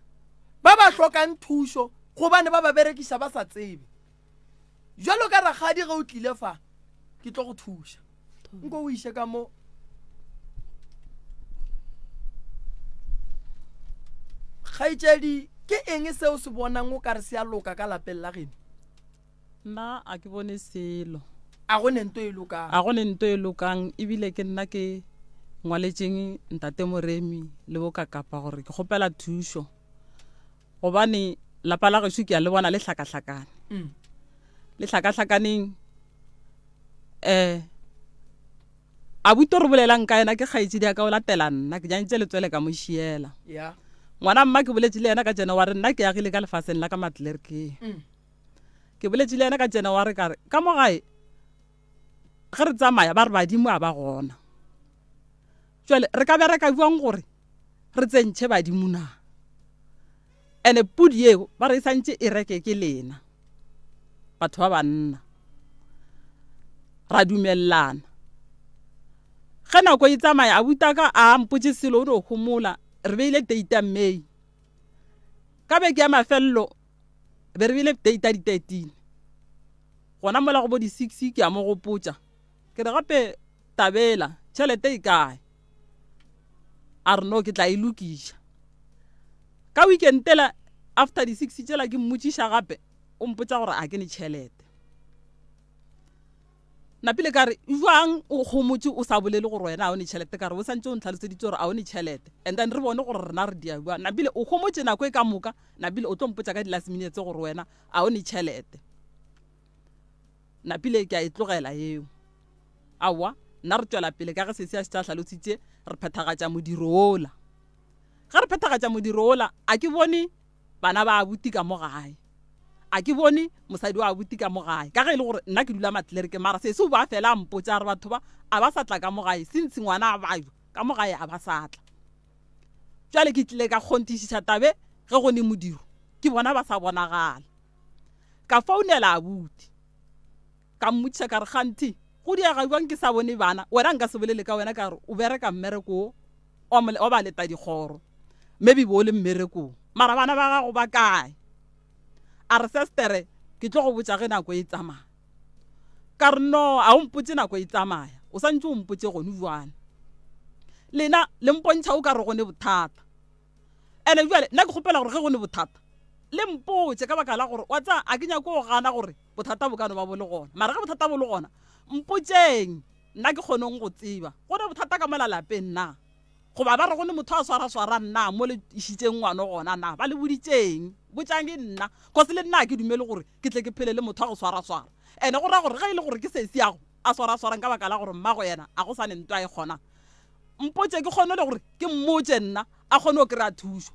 ba ba hlokang thušo gobane ba ba berekiša ba sa tsebe jalo ka ragadi ge o tlile fa ke tlo go thuša nko o iše ka mo kgaitšedi ke eng seo se bonang o ka re se a loka ka lapeng la geno nna a ke bone selo a go nento e lokang a go ne nto e lokang ebile ke nna ke ngwaletšeng ntate Moremi le bo kakapa gore ke kgopela thušo gobane lapa la gešo ke a le bona le hlakahlakane le hlakahlakaneng abuti re bolelang ka ena ke kgaetšedi ya ka o latela nna ke jantše letswele ka mo šiela ngwana mma ke boletše le yena ka January nna ke agile ka lefaseng la ka Matlelerkeng ke boletše le yena ka January kare ka mo gae ge re tsamaya ba re badimo a ba gona jwale re ka bereka buang gore re tsentšhe badimo na ene pudi eo ba re santše e reke ke lena batho ba banna ra dumellana ge nako e tsamaya abuta ka a mpotše selo o ne o homola re beile date May ka beke ya mafelelo be re beile date di 13 gona mola go bo di 6 ke a mo gopotša ke re gape Tabela tšhelete e kae a re no ke tla e lokiša ka weekendela after di 6 tšela ke mmotšiša gape o mpotša gore a ke ne tšhelete napile ka re jwang o kgomotse o sa bolele gore wena a o ne tšhelete ka re o santse o ntlhaloseditse gore a o ne tšhelete and then re bone gore rena re dia bua napile o kgomotse nako e ka moka napile o tlo mpotša ka di last minutes gore wena a o ne tšhelete napile ke a e tlogela eo awa nna re tšwela pele ka ge se se a se tla hlalositše re phethagatša modiro ola ga re phethagatša modiro ola a ke bone bana ba abuti ka mo gae a ke bone mosadi wa abuti ka mo gae ka ge e le gore nna ke dula Matlelereke mara se se o ba fela a mpotša re batho ba a ba sa tla ka mo gae since ngwana a bajo ka mo gae a ba sa tla jwale ke tlile ka kgontišiša tabe ge go ne modiro ke bona ba sa bonagala ka founela abuti ka mmotšiša ka re kganti go diega jwang ke sa bone bana wena nka se bolele ka wena ka re o bereka mmereko o ba leta dikgoro maybe bo le mmerekong mara bana ba gago ba kae a re sestere ke tlo go botša ge nako e tsamaya ka re no a o mpotše nako e tsamaya o santse o mpotše gone jwane lena le mpontšha o ka re gone bothata ene jwale nna ke kgopela gore ge gone bothata le mpotše ka baka la gore wa tsa a ke nyako go gana gore bothata bo kano ba bo le gona mara ge bothata bo le gona mpotšeng nna ke kgoneng go tseba gone bothata ka mola lapeng na goba ba re gone motho a swara nna mo le išitšeng ngwana gona na ba le boditšeng botšang ke nna kose le nna ke dumele gore ke tle ke phele le motho a go swara ene go ra gore ge e le gore ke sesi yago a swarang ka baka la gore mmago yena a go sa ne ntwa e kgona mpotše ke kgone le gore ke mmotše nna a kgone o kry-a thušo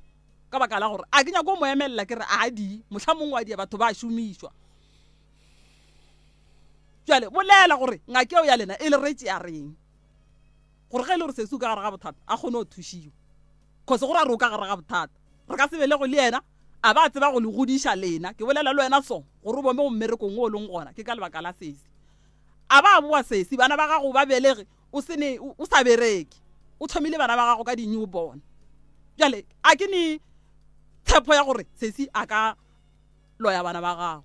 ka baka la gore a ke nyako mo emelela ke re adi motlha mongwe wa dia batho ba šomišwa jale bolela gore ngakeo ya lena e le retše ya reng gore ge e le gore sesu ka gare ga bothata a kgone o thušiwa kgose gore a re o ka gare ga bothata re ka sebele go le yena a ba tseba go le godiša lena ke bolela le wena so gore o bome go mmerekong o leng gona ke ka lebaka la sesi a ba boa sesi bana ba gago ba belege o sa bereke o thomile bana ba gago ka di-newborn jale a ke ne tshepo ya gore sesi a ka loya bana ba gago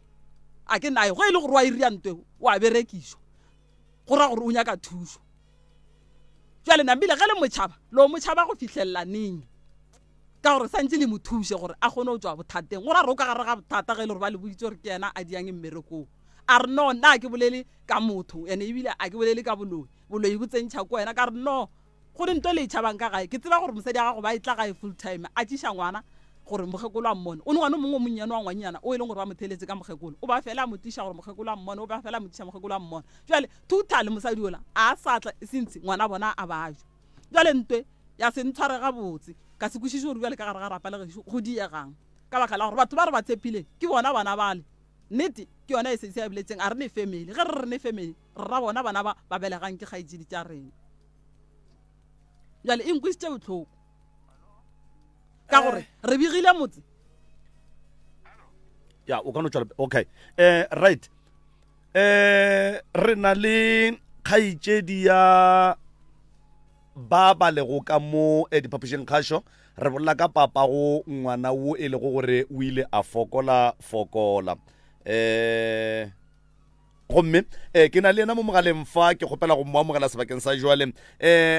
a ke nae go e le gore wa iria ntwe wa berekišwa go ra gore o nyaka thušo jale nambile ge le motšhaba go fitlhelela neng ka gore santse le mothuse gore a kgone go tswa bothateng go ra re o ka gare ga bothata ge e le gore ba le boditse gore ke yena a diang mmerekong a re no nna a ke bolele ka motho ene ebile a ke bolele ka boloi bo tsentšha ko wena ka re no go le nto le itšhabang ka gae ke tseba gore mosadi ya gago ba e tla gae full time a tšiša ngwana gore mogekolo a mmone o ne ngwana mongwe monnyane wa ngwanyana o e leng gore ba mo theletse ka mogekolo o ba fela a mo tiša gore mogekolo a mmone o ba fela a mo tiša mogekolo a mmone jale total mosadi ola a sa tla sentse ngwana bona a bajo jale ntwe ya se ntshware gabotse ka se kwešiše gore bjale ka gare ga rapa le gešo go diegang ka baka la gore batho ba re ba tshepileng ke bona bana bale nnete ke yona e se ya biletseng a re ne family ge re ne family re ra bona bana ba belegang ke kgaitsedi tša rena jale e nkwisitše botlhoko ka gore re bigile motse ya o ka no tšwela okay right re na le kgaitsedi ya ba ba lego ka mo diphapošeng kgašo re bolela ka papa go ngwana wo e lego gore o ile a fokola gomme ke na le ena mo mogaleng fa ke kgopela go mo amogela sebakeng sa jwale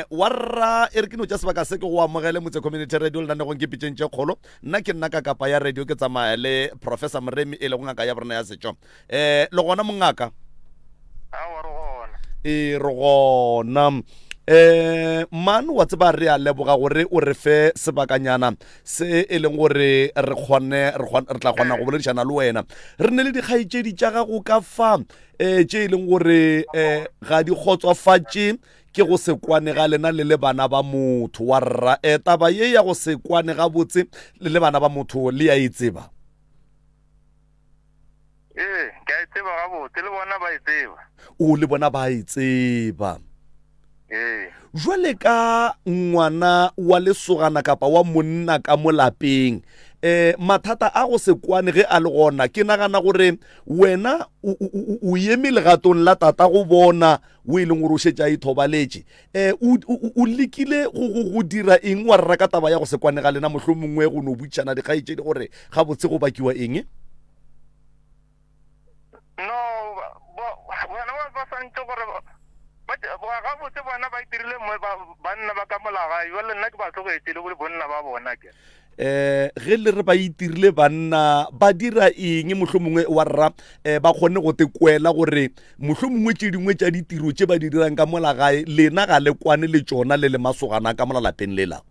wa rra e re ke no tša sebaka se ke go amogele motse community radio le nanegong ke pitšeng tše kgolo nna ke nna ka kapa ya radio ke tsamaya le professor moremi e le go ngaka ya borena ya setšo le gona mongaka re gona man wa tseba re a leboga gore o re fe sebakanyana se e leng gore re tla kgona go boledišana le wena re ne le dikgaitšedi tša gago ka fa tše e leng gore ga di kgotsofatše ke go se kwane ga lena le bana ba motho wa rra taba ye ya go se kwane ga botse le bana ba motho le ya e tseba ke a e tseba ga botse le bona ba e tseba o le bona ba e tseba jwale ka ngwana wa lesogana kapa wa monna ka mo lapeng mathata a go se kwane ge a le gona ke nagana gore wena o eme legatong la tata go bona o e leng gore o šetše a ithobaletše o lekile go dira eng wa rra ka taba ya go se kwane ga lena mohlho mongwe go no butšana dikgaitšedi gore ga botse go bakiwa eng no bona ba santse gore ga botse bona ba itirile banna ba ka molagae jale nna ke ba tlogetse le bole bonna ba bona ke ge le re ba itirile banna ba dira eng mohlho mongwe wa rra ba kgone go te kwela gore mohlho mongwe tše dingwe tša ditiro tše ba di dirang ka molagae lena ga le kwane le tšona le masogana ka mola lapeng lela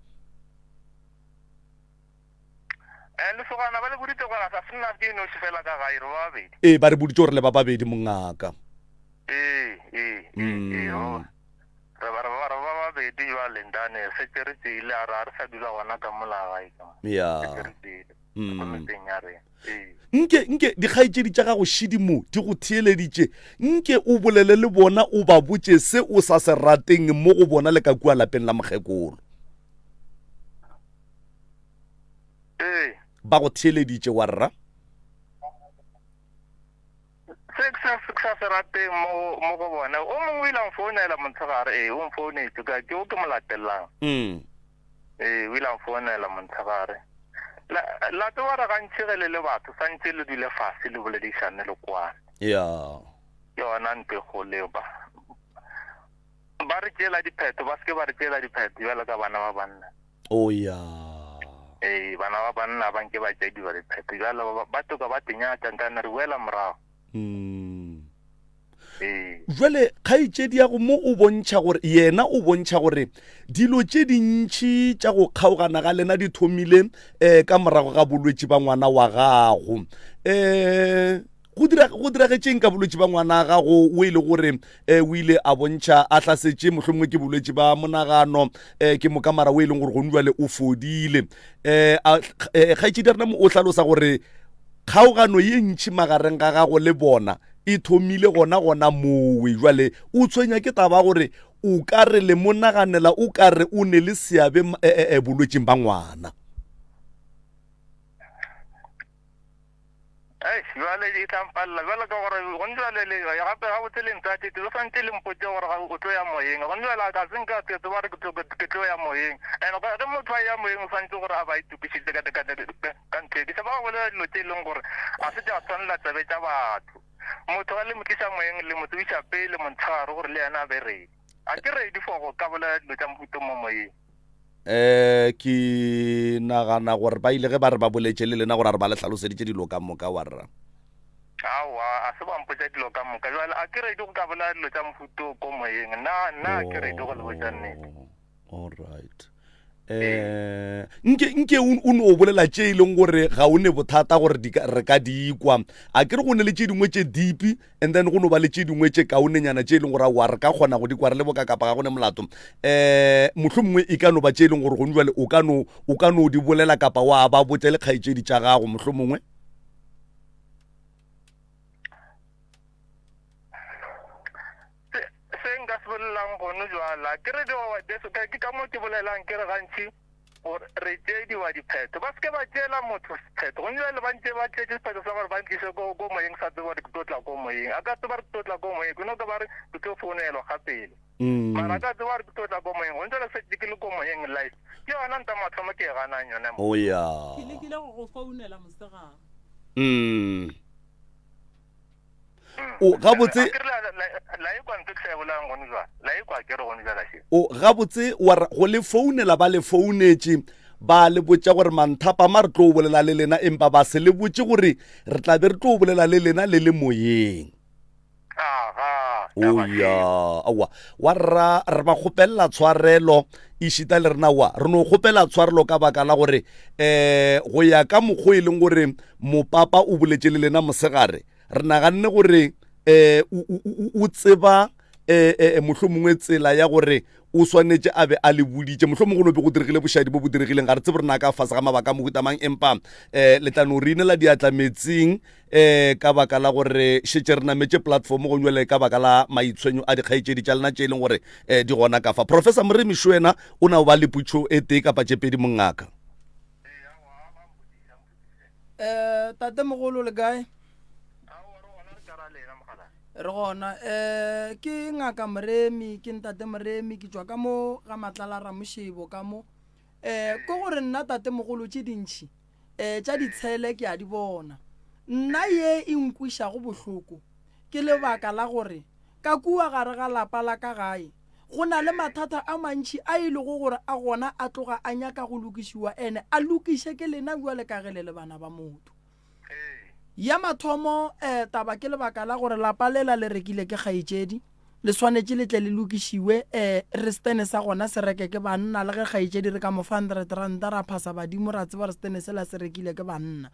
lesogana ba le boditse gore sa sena ke eno se fela ka gae re ba babedi ba re boditse gore le ba babedi mongaka re ba babedi jwale ndane se tere tsile a re sa dula gona ka molagae nke dikgaitšedi tša gago šidimo di go theeleditše nke o bolele le bona o ba botše se o sa se rateng mo go bona le ka kua lapeng la mokgekolo ba go theeleditše wa rra se sa se rateng mo go bona o mongwe ile mfounela montshegare o mfounetse ka ke o ke mo latelang o ile mfounela montshegare la tsewa re gantšhegele le batho santse le dule fase le boledišane le kwane yona nte goleo ba re tšela dipheto ba seke ba re tšela dipheto jale ka bana ba banna bana ba banna ba nke ba tšediwa dipheto jale ba toka ba tenyatšantane re boela morago jwale kgaitšedi ya go mo o bontšha gore yena o bontšha gore dilo tše dintšhi tša go kgaogana ga lena di thomile ka morago ga bolwetši ba ngwana wa gago go diragetšeng ka bolwetši ba ngwana gago o ile gore o ile a bontšha a hlasetše mohlomongwe ke bolwetši ba monagano ke mokamara o e leng gore gone jwale o fodile kgaitšedi ya rena mo o hlalosa gore kgaogano ye ntšhi magareng ga gago le bona e thomile gona mowe jwale o tshwenya ke taba gore o ka re le monaganela o ka re o ne le seabe bolwetšing ba ngwana jwale di tlampalla jwale ka gore go njwale le gape ga botse le ntate ke santse le mpotse gore ga o tlo ya moyeng go njwale ka senka ke tlo ba re ke tlo ya moyeng ene ga motho a ya moyeng o santse gore a ba itukišitse ka ntle ke sa ba go le dilo tse e leng gore a se tša tshwanela tsabe tša batho motho ga le mo tlisa moyeng le mo tsebiša pele montshagare gore le yena a be ready a ke ready for go ka bolela dilo tša mofuto mo moyeng ke nagana gore ba ile ge ba re ba boletše le lena gore a re ba le tlhaloseditše dilo ka moka wa rra awa a se bampotša dilo ka moka jale a ke ready go ka bolela dilo tša mofuto ko moyeng nna a ke ready go le botša nnete all right nke o ne o bolela tše e leng gore ga o ne bothata gore re ka di ikwa a ke re go ne le tše dingwe tše deep and then go no ba le tše dingwe tše kaonenyana tše e leng gore wa re ka kgona go di kwa re le bokakapa ga go ne molato mohlomongwe e ka no ba tše e leng gore gone jale o ka no di bolela kapa wa ba botse le kgaetšedi tša gago mohlomongwe nka se bolelang gone jwala ke re ke ka mo ke bolelang ke re gantši gore re tšediwa dipheto ba seke ba tšeela motho sepheto go nale ba ntse ba tšetše sepheto sa gore ba ntliše ko moyeng sa tseba re ke tlo tla ko moyeng a ka tseba re ke tlo tla ko moyeng kono ka ba re ke tlo founelwa gapele mara a ka tseba re ke tlo tla ko moyeng go ntse le setse ke le ko moyeng life ke yona nta mathomo ke e ganang yone o ya ke lekile go go founela mosegare o gabotse gabotse go le founela ba le founetše ba le botša gore manthapama re tlo bolela le lena empa ba se le botše gore re tla be re tlo bolela le lena le le moyeng oya awa wa rra re ba kgopelela tshwarelo e šita le rena wa re no kgopela tshwarelo ka baka la gore go ya ka mokgwa e leng gore mopapa o boletše le lena mosegare re naganne gore o tseba mohlomongwe tsela ya gore o swanetše a be a le boditše mohlomongwe go no be go diregile bošadi bo bo diregileng ga re tsebe re na ka fase ga mabaka a mohutamang empa letlano re inela diatlametseng ka baka la gore šetše re nametše platform go nywele ka baka la maitshwenyo a dikgaetšedi tša lena tše e leng gore di gona ka fa professor moremiši wena o na o ba le putšo e tee kapa tše pedi mongaka tate mogolo le kae re gona ke ngaka moremi ke ntate moremi ke tswa ka mo ga matlala ramošebo ka mo ke gore nna tate mogolo tše dintšhi tša ditshele ke a di bona nna ye e nkwišago bohloko ke lebaka la gore ka kua gare ga lapa la ka gae go na le mathata a mantši a ile go gore a gona a tloga a nyaka go lokišiwa ene a lokiše ke lena bjale ka ge le le bana ba motho ya mathomo taba ke lebaka la gore lapa lela le rekile ke kgaetšedi le swanetše le tle le lokišiwe re stene sa gona se reke ke banna le ge kgaetšedi re ka mo 100 ranta ra phasa badimo ra tseba re stene se la se rekile ke banna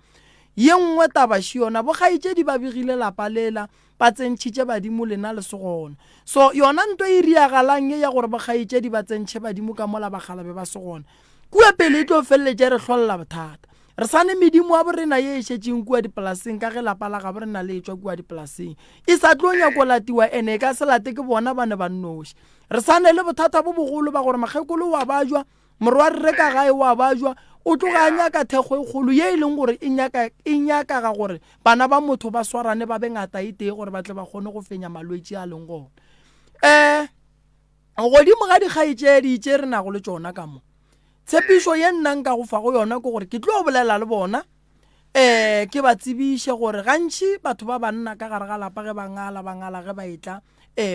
ye nngwe taba še yona bo kgaetšedi ba begile lapa lela ba tsentšhitše badimo lena le se gona so yona nto e riagalang ye ya gore bo kgaetšedi ba tsentšhe badimo ka mola bagalabe ba se gona kua pele e tlo feleletše re hlolela bothata re sane medimo wa borena ye e šetšeng kua dipolaseng ka ge lapa la ga borena le etswa kua dipolaseng e sa tlo nyako latiwa ene ka se late ke bona ba ne ba nnoši re sane le bothata bo bogolo ba gore makgekolo wa bajwa morwa re ka gae wa bajwa o tloga a nyaka thekgo e kgolo ye e leng gore e nyaka ga gore bana ba motho ba swarane ba bengata e tee gore ba tle ba kgone go fenya malwetši a leng gona godimo ga dikgaetšedi tše re nago le tšona ka mo tshepišo ye nna nka go fa go yona ke gore ke tlo bolela le bona ke ba tsebiše gore gantši batho ba banna ka gare ga lapa ge ba ngala ge ba etla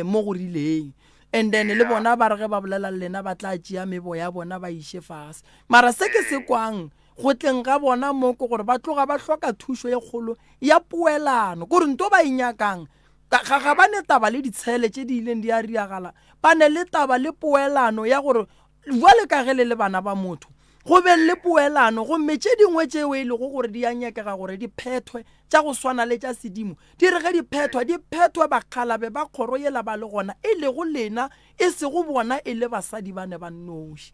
mo go rileng and then le bona ba re ge ba bolela le lena ba tla tšea mebo ya bona ba iše fase mara se ke se kwang go tleng ga bona mo ke gore ba tloga ba hloka thušo ye kgolo ya poelano gore nto ba inyakang ga ba ne taba le ditshele tše di ileng di a riagala ba ne le taba le poelano ya gore jwale ka gele le bana ba motho go be le poelano gomme tše dingwe tšeo e lego gore di a nyakega gore di phethwe tša go swana le tša sedimo di re ge di phethwe bakgalabe ba kgoro yela ba le gona e lego lena e se go bona e le basadi ba ne ba nnoši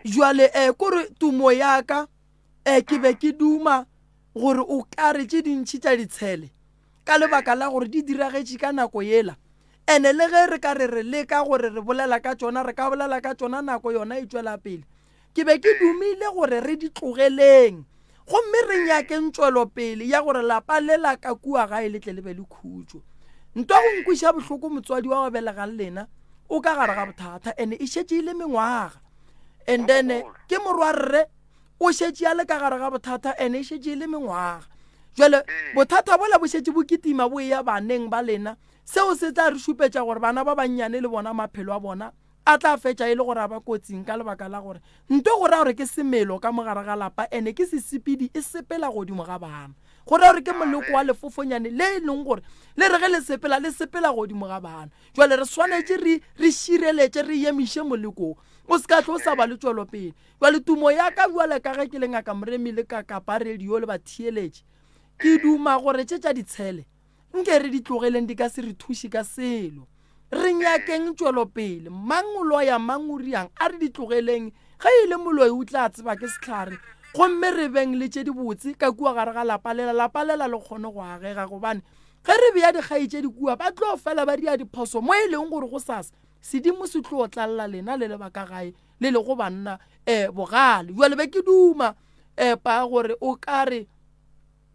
jwale kore tumo yaka ke be ke duma gore o ka re tše dintšhi tša ditshele ka lebaka la gore di diragetše ka nako yela ene le ge re ka re leka gore re bolela ka tšona re ka bolela ka tšona nako yona e tšwela pele ke be ke dumile gore re di tlogeleng gomme re nyakeng tšwelo pele ya gore lapa lela ka kua gae le tle le be le khutšo nto go nkwiša bohloko motswadi wa go belega le lena o ka gare ga bothata ene e šetše ile mengwaga and then ke morwa rre o šetše a le ka gare ga bothata ene e šetše ile mengwaga jwale bothata bola bo šetše bo kitima bo ya baneng ba lena seo se tla re šupetša gore bana ba bannyane le bona maphelo a bona a tla fetša e le gore a ba kotsing ka lebaka la gore nto go raya gore ke semelo ka mogare ga lapa ene ke sesepedi e sepela godimo ga bana go raya gore ke moleko wa lefofonyane le e leng gore le re ge le sepela godimo ga bana jwale re swanetše re šireletše re emiše molekong o se ka tlo sa ba le tswelopele jale tumo ya ka jale ka ge ke le ngaka moremi le ka kapa radio le batheeletše ke duma gore tše tša ditshele nke re di tlogeleng di ka se re thuše ka selo re nyakeng tswelopele mang o loya mang o riang a re di tlogeleng ge e le moloi o tla tseba ke setlhare gomme re beng le tše di botse ka kua gare ga lapa lela le kgone go agega gobane ge re beya dikgai tše di kua ba tlo fela ba dia diphoso mo e leng gore go sasa sedimo se tlo tlalla lena le le baka gae le le go banna bogale jale be ke duma pa gore o ka re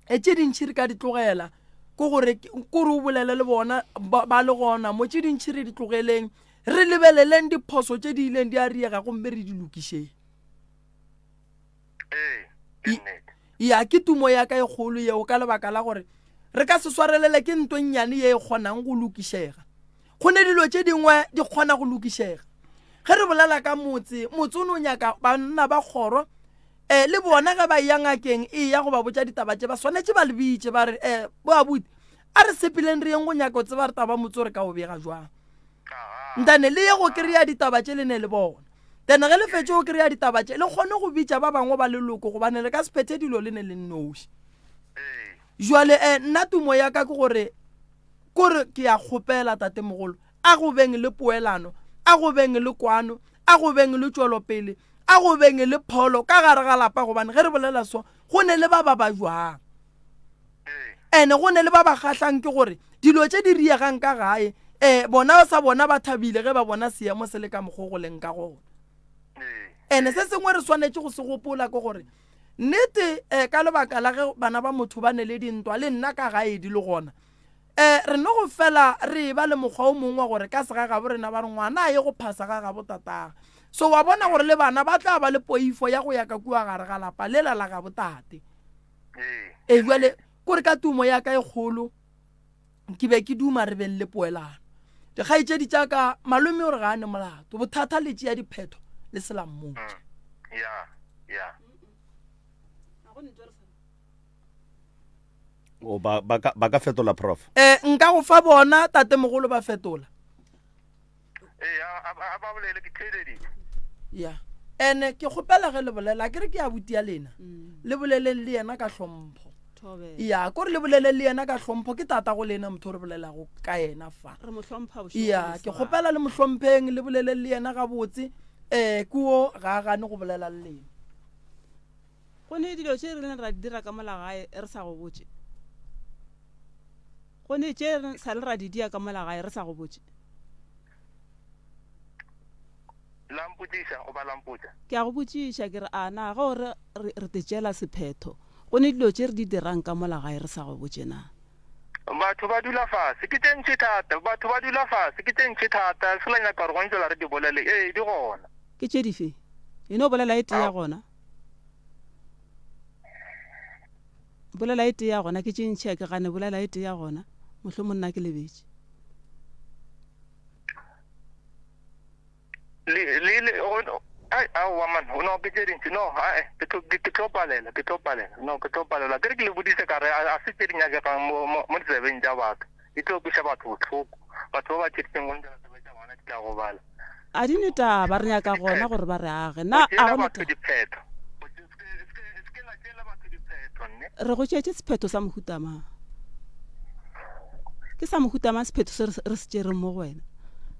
tše dintšhi re ka di tlogela ko gore o bolele le bona ba le gona mo tše dintšhi re di tlogeleng re lebeleleng diphoso tše di ileng di a riega gomme re di lokišeng ya ke tumo ya ka e kgolo yeo ka lebaka la gore re ka se swarelele ke ntonyane ye e kgonang go lokišega go ne dilo tše dingwe di kgona go lokišega ge re bolela ka motse o ne o nyaka banna ba kgoro le bona ge ba ya ngakeng e ya go ba botša ditaba tše ba swanetše ba lebitše ba re bo abuti a re sepileng re yeng go nyaka o tseba re taba motse o re ka o bega jwang ntane le ye go kry-a ditaba tše le ne le bona then ge le fetse go kry-a ditaba tše le kgone go bitša ba bangwe ba leloko gobane le ka sephethe dilo le ne le nnoši jwale nna tumo ya ka ke gore ke ya kgopela tatemogolo a go beng le poelano a go beng le kwano a go beng le tswelopele a go beng le pholo ka gare ga lapa gobane ge re bolela so go ne le ba jwang ene go ne le ba kgatlhang ke gore dilo tše di riegang ka gae bona sa bona ba thabile ge ba bona seemo se le ka mokgo go leng ka gona ene se sengwe re swanetše go se gopola ke gore nnete ka lebaka la ge bana ba motho ba ne le dintwa le nna ka gae di le gona re no go fela re ba le mokgwa o mongwe gore ka se ga gabo rena ba re ngwana a ye go phasa ga gabo tataga so wa bona gore le bana ba tla ba le poifo ya go ya ka kua gare ga lapa le la gabo tate jale kore ka tumo ya ka e kgolo ke be ke duma re beng le poelano dikgaitšedi tša ka malome o re gane molato bothata le tšea diphetho le selammotse ba ka fetola prof nka go fa bona tatemogolo ba fetola ya ene ke kgopela ge le bolela ke re ke ya butia lena le boleleng le yena ka hlompho ya ko re le boleleng le yena ka hlompho ke tata go lena motho re bolelago ka yena fa ya ke kgopela le mohlompheng le boleleng le yena ga botse kuo ga gane go bolela le lena go ne dilo tše re leng ra dira ka molagae re sa go botse go ne tše sa le ra di dia ka molagae re sa go botse ke a go botšiša ke re ana ga ore re te tšela sephetho go ne dilo tše re di dirang ka molagae re sa go botse na batho ba dula fase ke tentše thata fela nyaka gore gontšela re di bolele di gona ke tše dife eno bolela e tee ya gona bolela e tee ya gona ke tše ntšhia ke gane bolela e tee ya gona mohlho monna ke lebetše aowa man no ke tše dintši no ke tlo palela ke tlo ke re ke le bodise ka re a se tše di nyakegang mo ditsebeng tša batho di tlo kwiša batho botlhoko batho ba ba tšeditseng go ntela tsebe tša bona di tla go bala a di neta ba re nyaka gona gore ba re age na a go neta re go tšeetse sephetho sa mohutama ke sa mohutama sephetho se re se tšereng mo go wena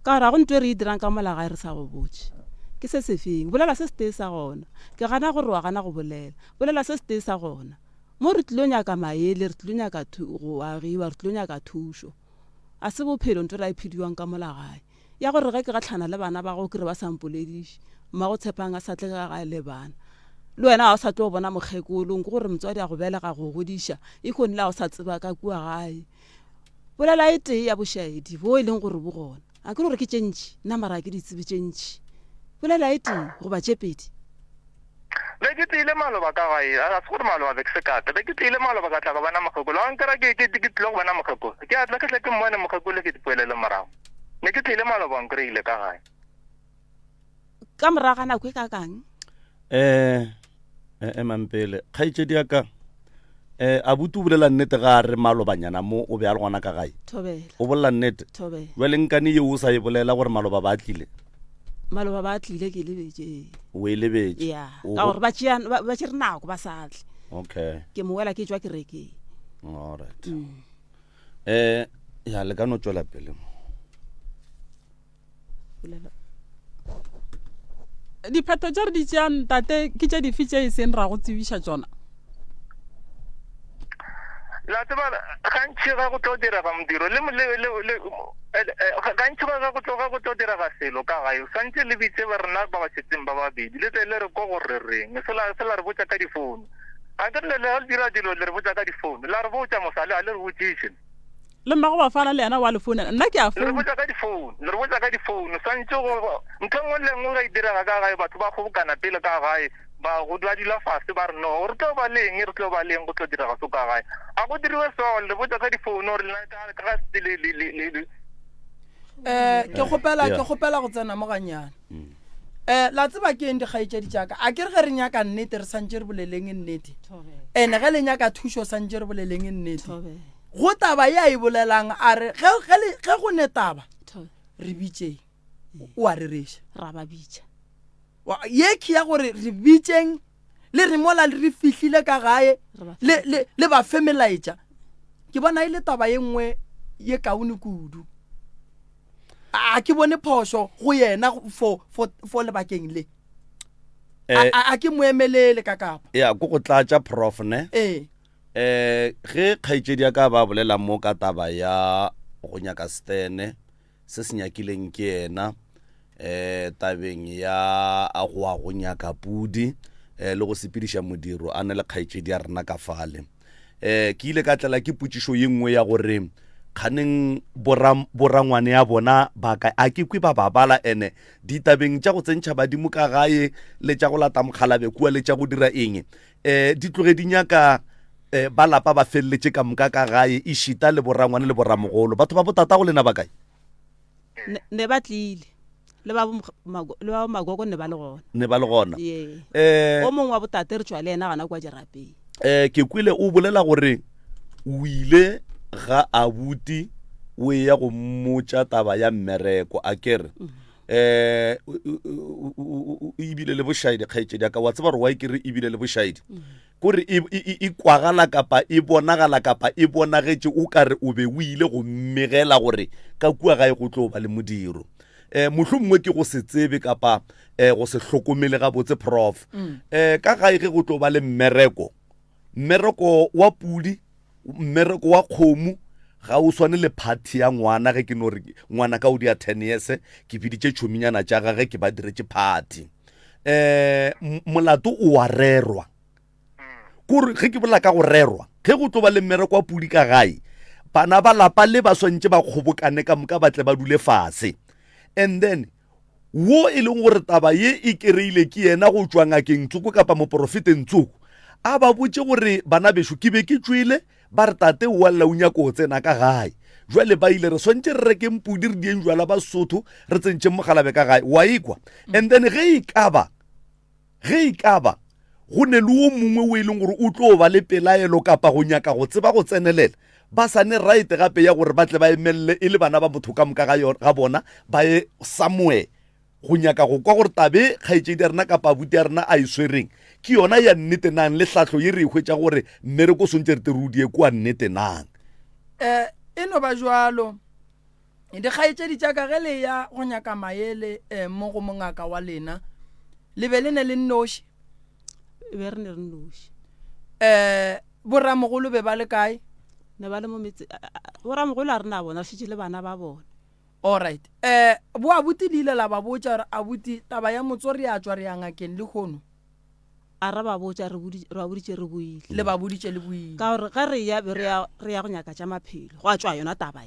ka gore a go ntwe re e dirang ka molagae re sa go botse ke se sefeng bolela se se tee sa gona ke gana gore wa gana go bolela se se tee sa gona mo re tlilo nyaka maele re tlilo nyaka go agiwa re tlilo nyaka thušo a se bophelo nto ra iphediwang ka molagae ya gore ge ke gatlhana le bana ba go kry ba sampolediše mma go tshepang a sa tle ka gae le bana le wena ga o sa tlo bona mokgekolong ke gore motswadi a go belega go godiša e kgonile a o sa tseba ka kua gae bolela e tee ya bošaedi bo e leng gore bo gona a ke gore ke tše ntši nna mara ke ditsebe tše ntši bolela e tee goba tše pedi be ke tile maloba ka gae a se gore maloba be ke se kate be ke tile maloba ka tla go bona mokgekolo a nkera ke tlile go bona mokgekolo ke a tla ke tle ke mmone mokgekolo ke dipoelele morago ne ke tile maloba nkreile ka gae ka moraga nako e ka kang mampele kgaitšedi ya ka a butu o bolela nnete ga re malobanyana mo o be a le gona ka gae thobela o bolela nnete thobela jwale nkane yeo o sa e bolela gore maloba ba tlile maloba ba tlile ke lebetse o e lebetse ya ka gore ba tšere nako ba satle okay ke mo wela ke tswa kerekeng alright ya le ka no tswela pele mo dipheto tše re di tšeang tate ke tše dife tše e seng ra go tsebiša tsona la tseba gantši ga go tlo direga modiro gantši ga go tlo direga selo ka gae santse le bitse ba rena ba ba setseng ba babedi le tse le re ko gore reng se la re botsa ka difounu a ke le le dira dilo le re botsa ka difounu la re botsa mosale a le re botsiše le mmago ba fana le yena wa lefouna nna ke a le re founa botsa ka difounu santse ntho nngwe le nngwe ga e direga ka gae batho ba kgobokana pele ka gae ba go dula fase ba re no re tlo ba leng go tlo diraga so ka gae a go diriwe so le botsa ka difounu gore le ka ke kgopela go tsena mo ganyana la tseba ke eng dikgaetšedi tšaka a ke re ge re nyaka nnete re santse re boleleng nnete ene ge le nyaka thušo santse re boleleng nnete go taba ya e bolelang a re ge go ne taba re bitseng o a re reša ra ba bitša ye ke ya gore re bitseng le re mola le re fihlile ka gae le ba femelaetša ke bona e le taba ye nngwe ye kaone kudu a ke bone phoso go yena for lebakeng le a ke moemelele ka kapa ya go tlatša prof ne ge kgaetšedi ya ka ba bolela mo ka taba ya go nyaka stene se se nyakileng ke yena tabeng ya a go nyaka pudi le go sepediša modiro a ne le kgaetšedi ya rena ka fale ke ile ka tlela ke putsišo ye nngwe ya gore kganeng borangwane ya bona baka a ke kwe ba babala ene ditabeng tša go tsentšha badimo ka gae le tša go lata mokgalabe kua le tša go dira eng di tloge di nyaka ba lapa ba felletše ka moka ka gae e šita le borangwane le boramogolo batho ba botata go lena ba kae ne ba tlile le ba magoko ne ba le gona o mongwe wa botate re tswa le ena gana kwa dirapeng ke kwile o bolela gore o ile ga abuti o ya go mmotša taba ya mmereko a kere ebile le bošaedi kgaetšedi aka wa tseba gore wa kere ebile le bošaedi kore e kwagala kapa e bonagala kapa e bonagetše o kare o be o ile go mmegela gore ka kua gae go tlo ba le modiro mohlomongwe ke go se tsebe kapa go se hlokomele ga botse prof ka gae ge go tlo ba le mmereko wa pudi mmereko wa kgomo ga o swane le party ya ngwana ge ke no re ngwana ka o di a 10 years ke biditše tšhominyana tša gage ke ba diretše party molato o wa rerwa kore ge ke bola ka go rerwa ge go tlo ba le mmereko wa pudi ka gae bana ba lapa le ba swantše ba kgobokane ka moka ba tle ba dule fase and then wo e leng gore taba ye e kereile ke yena go tswa ngakeng tsoko kapa moprofeteng tsoko a ba botse gore bana besho ke be ke tswile ba re tate o lla o nyako o tsena ka gae jwale ba ile re swantse re reke mpudi re dieng jwala ba Sotho re tsentše mogalabe ka gae wa ikwa and then ge e kaba go ne le o mongwe o e leng gore o tlo ba le pelaelo kapa go nyaka go tseba go tsenelela ba sane right gape ya gore ba tle ba emelele e le bana ba motho ka moka ga bona ba ye somewhere go nyaka go kwa gore tabe kgaetšedi ya rena kapa abuti ya rena a e swereng ke yona ya nnete nang le tlhahlo ye re hwetša gore mmereko sontse re te rudie kua nnete nang e no ba jwalo dikgaetšedi tša ka ge le ya go nyaka maele mo go mongaka wa lena le be le ne le nnoši be re ne re nnoši borramogolo be ba le kae ne ba le mo metse borramogolo a rena bona šitše le bana ba bona alright bo abuti le ile la ba botša gore abuti taba ya motso re a tswa re ya ngakeng le kgono a ra ba botša re ba boditše re boile le ba boditše le boile ka gore ga re ya go nyaka tša maphelo go a tswa yona taba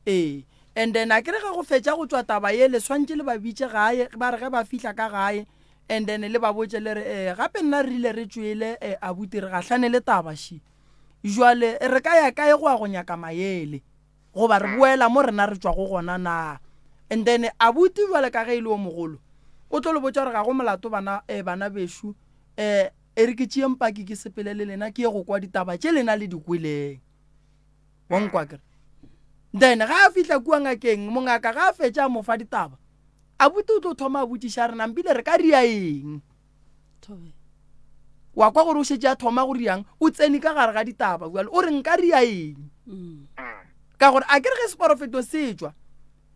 ye and then a kere ga go fetša go tswa taba ye le swantše le ba bitše gae ba re ge ba fihla ka gae and then le ba botše le re gape nna re ile re tswele abuti re gahlane le taba shi jwale re ka ya kae go a go nyaka maele goba re boela mo rena re tswa go gona na and then abuti jwale ka ge e le o mogolo o tlo le botša gore ga go molato bana beshu e re ke tšee mpaki ke sepele le lena ke ye go kwa ditaba tše lena le dikweleng wankwa kere then ga a fihla kua ngakeng mongaka ga a fetša a mo fa ditaba abuti o tlo thoma a botsiša re nampile re ka ria eng Thobe. wa kwa gore o šetse a thoma go riang o tsene ka gare ga ditaba jale o re nka ria eng ka gore a ke re ge seporofeto se tswa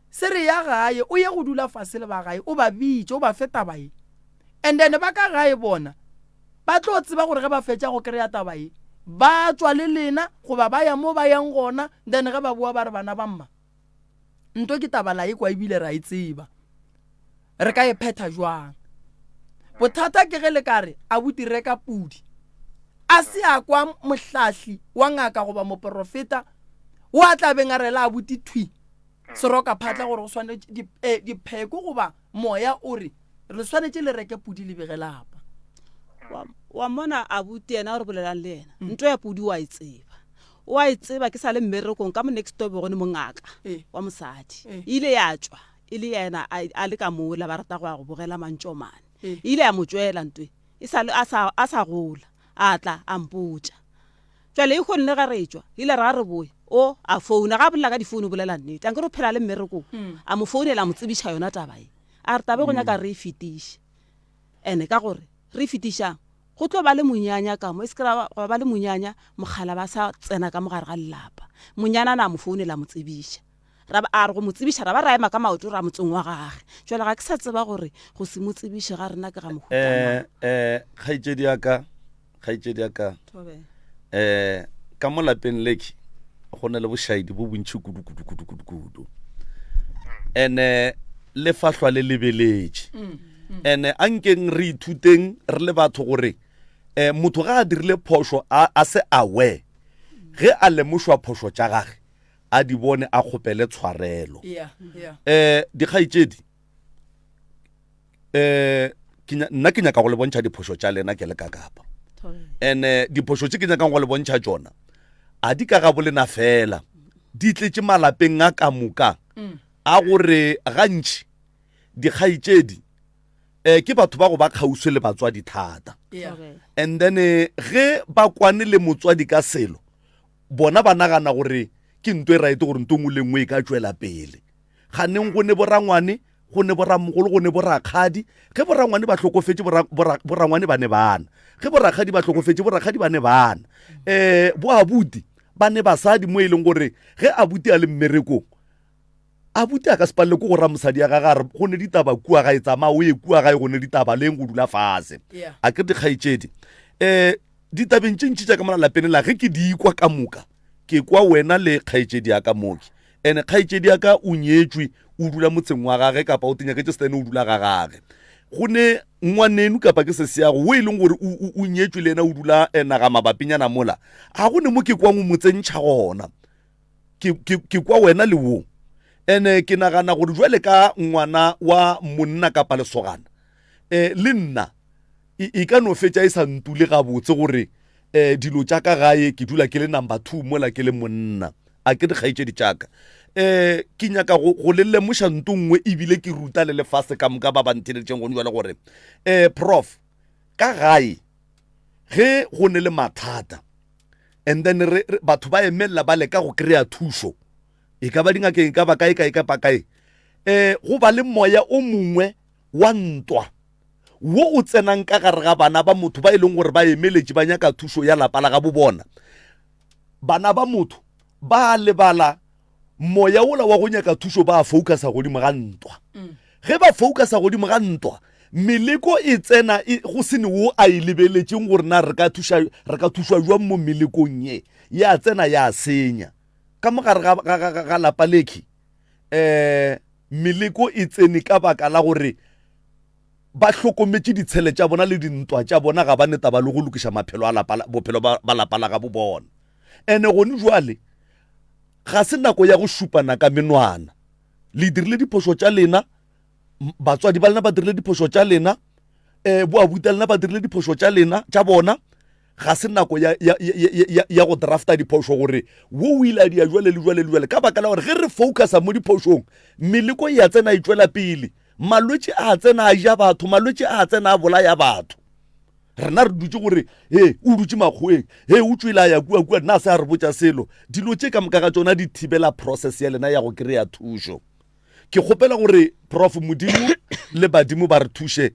se re ya gae o ye go dula fase le ba gae o ba bitse o ba fe taba e and then ba ka gae bona ba tlo tseba gore ge ba fetša go kry-a taba e ba tswa le lena goba ba ya mo ba yang gona then ge ba boa ba re bana ba mma nto ke taba la e kwa ebile ra e tseba re ka e phetha jwang bothata ke ge le kare a buti reka pudi a se a kwa mohlahli wa ngaka goba moprofeta o a tla beng a rela a buti thwi seroka phatla gore go swanetse dipheko goba moya o re re swanetse le reke pudi le begelapa wa mona abuti ena o re bolelang le ena nto ya pudi wa e tseba ke sa le mmerekong ka mo next door gone mongaka wa mosadi ile ya tswa ile yena a le ka mola ba rata go ya go bogela mantšomane ile ya motswela ntwe e sa le a sa gola a tla a mpotša jale e kgonne ga re tswa ile ra re boe o a founa ga bolela ka difounu bolela nnete anke re phela le mmerekong a mo founela a mo tsebiša yona taba e a re tabe go nyaka re e fetiše ene ka gore re e fetišang go tlo ba le monyanya ka mo e se kra ba le monyanya mogala ba sa tsena ka mogare ga lelapa monyana na mo founela mo tsebiša a re go mo tsebiša ra ba ra ema ka maoto ra motsong wa gage jwale ga ke sa tseba gore go se mo tsebiše ga rena ke ga mohuta kgaitsedi ya ka ka mo lapeng leki go na le bošaedi bo bontšhi kudu ene le fahlwa le lebeletše ene a nkeng re ithuteng re le batho gore motho ga a dirile phošo a se awe ge a lemošwa phošo tša gage a di bone a kgopele tshwarelo dikgaitšedi nna ke nyaka go le bontšha diphošo tša lena ke le ka kapa ene diphošo tše ke nyakang go le bontšha tšona a di ka ga bolena fela di tletše malapeng a ka moka a gore gantši dikgaitšedi ke batho ba go ba kgauswe le batswadi thata and then ge ba kwane le motswadi ka selo bona ba nagana gore ke ntwe e raete gore nto ngwe le ngwe e ka tswela pele ga neng go ne borangwane go ne boramogolo go ne borakgadi ge borangwane ba tlhokofetse borangwane ba ne bana ge borakgadi ba tlhokofetse borakgadi ba ne bana bo abuti ba ne basadi mo e leng gore ge abuti a le mmerekong abuti a ka sepalele ko go ramosadi ya gagare go ne ditaba kua ga e tsamaya o ye kua gae go ne ditaba leng go dula fase a ke dikgaitšedi ditabeng tše ntši tša ka mona lapeng la ge ke di ikwa ka moka ke kwa wena le kgaitšedi ya ka moki ene kgaitšedi ya ka o nyetswe o dula motseng wa gage kapa o tenyaketse setane o dula ga gage go ne ngwanenu kapa ke se seago o e leng gore o nyetswe le ena o dula naga mabapinyana mola ga go ne mo ke kwang o motsentšha gona ke kwa wena le wo ene ke nagana gore jwale ka ngwana wa monna kapa lesogana le nna e ka no fetša e sa ntule gabotse gore dilo tša ka gae ke dula ke le number 2 mola ke le monna a ke dikgaitšedi tšaka ke nyaka go le lemoša nto nngwe ebile ke ruta le lefase ka moka ba ba ntheletšeng gone jwale gore prof ka gae ge go ne le mathata and then batho ba emelela ba leka go kry-a thušo e ka ba dingakeng ka ba kae go ba le moya o mongwe wa ntwa wo o tsenang ka gare ga bana ba motho ba e leng gore ba emeletše ba nyaka thušo ya lapa la ga bobona bana ba motho ba lebala moya ola wa go nyaka thušo ba focusa godimo ga ntwa ge ba focusa godimo ga ntwa meleko e tsena go sene wo a e lebeletšeng gore na re ka thušwa jwang mo melekong ye ya tsena ya senya ka mogare ga lapa leki meleko e tsene ka baka la gore ba hlokometše ditshele tša bona le dintwa tša bona ga ba netaba le go lokiša bophelo ba lapa la ga bo bona ene gone jwale ga se nako ya go šupana ka menwana le dirile diphošo tša lena batswadi ba lena ba dirile diphošo tša lena bo abuti lena ba dirile diphošo tša lena tša bona ga se nako ya go drafta diphošo gore wo o ile a dia jwale le jwale le jwale ka baka la gore ge re focusa mo diphošong meleko ya tsena e tswela pele malwetse a tsena a ja batho malwetse a tsena a bolaya batho rena re dutse gore o dutse makgoeng o tswile a ya kua nna se a re botša selo dilo tše ka moka ga tsona di thibela process ya lena ya go kry-a thušo ke kgopela gore prof modimo le badimo ba re thushe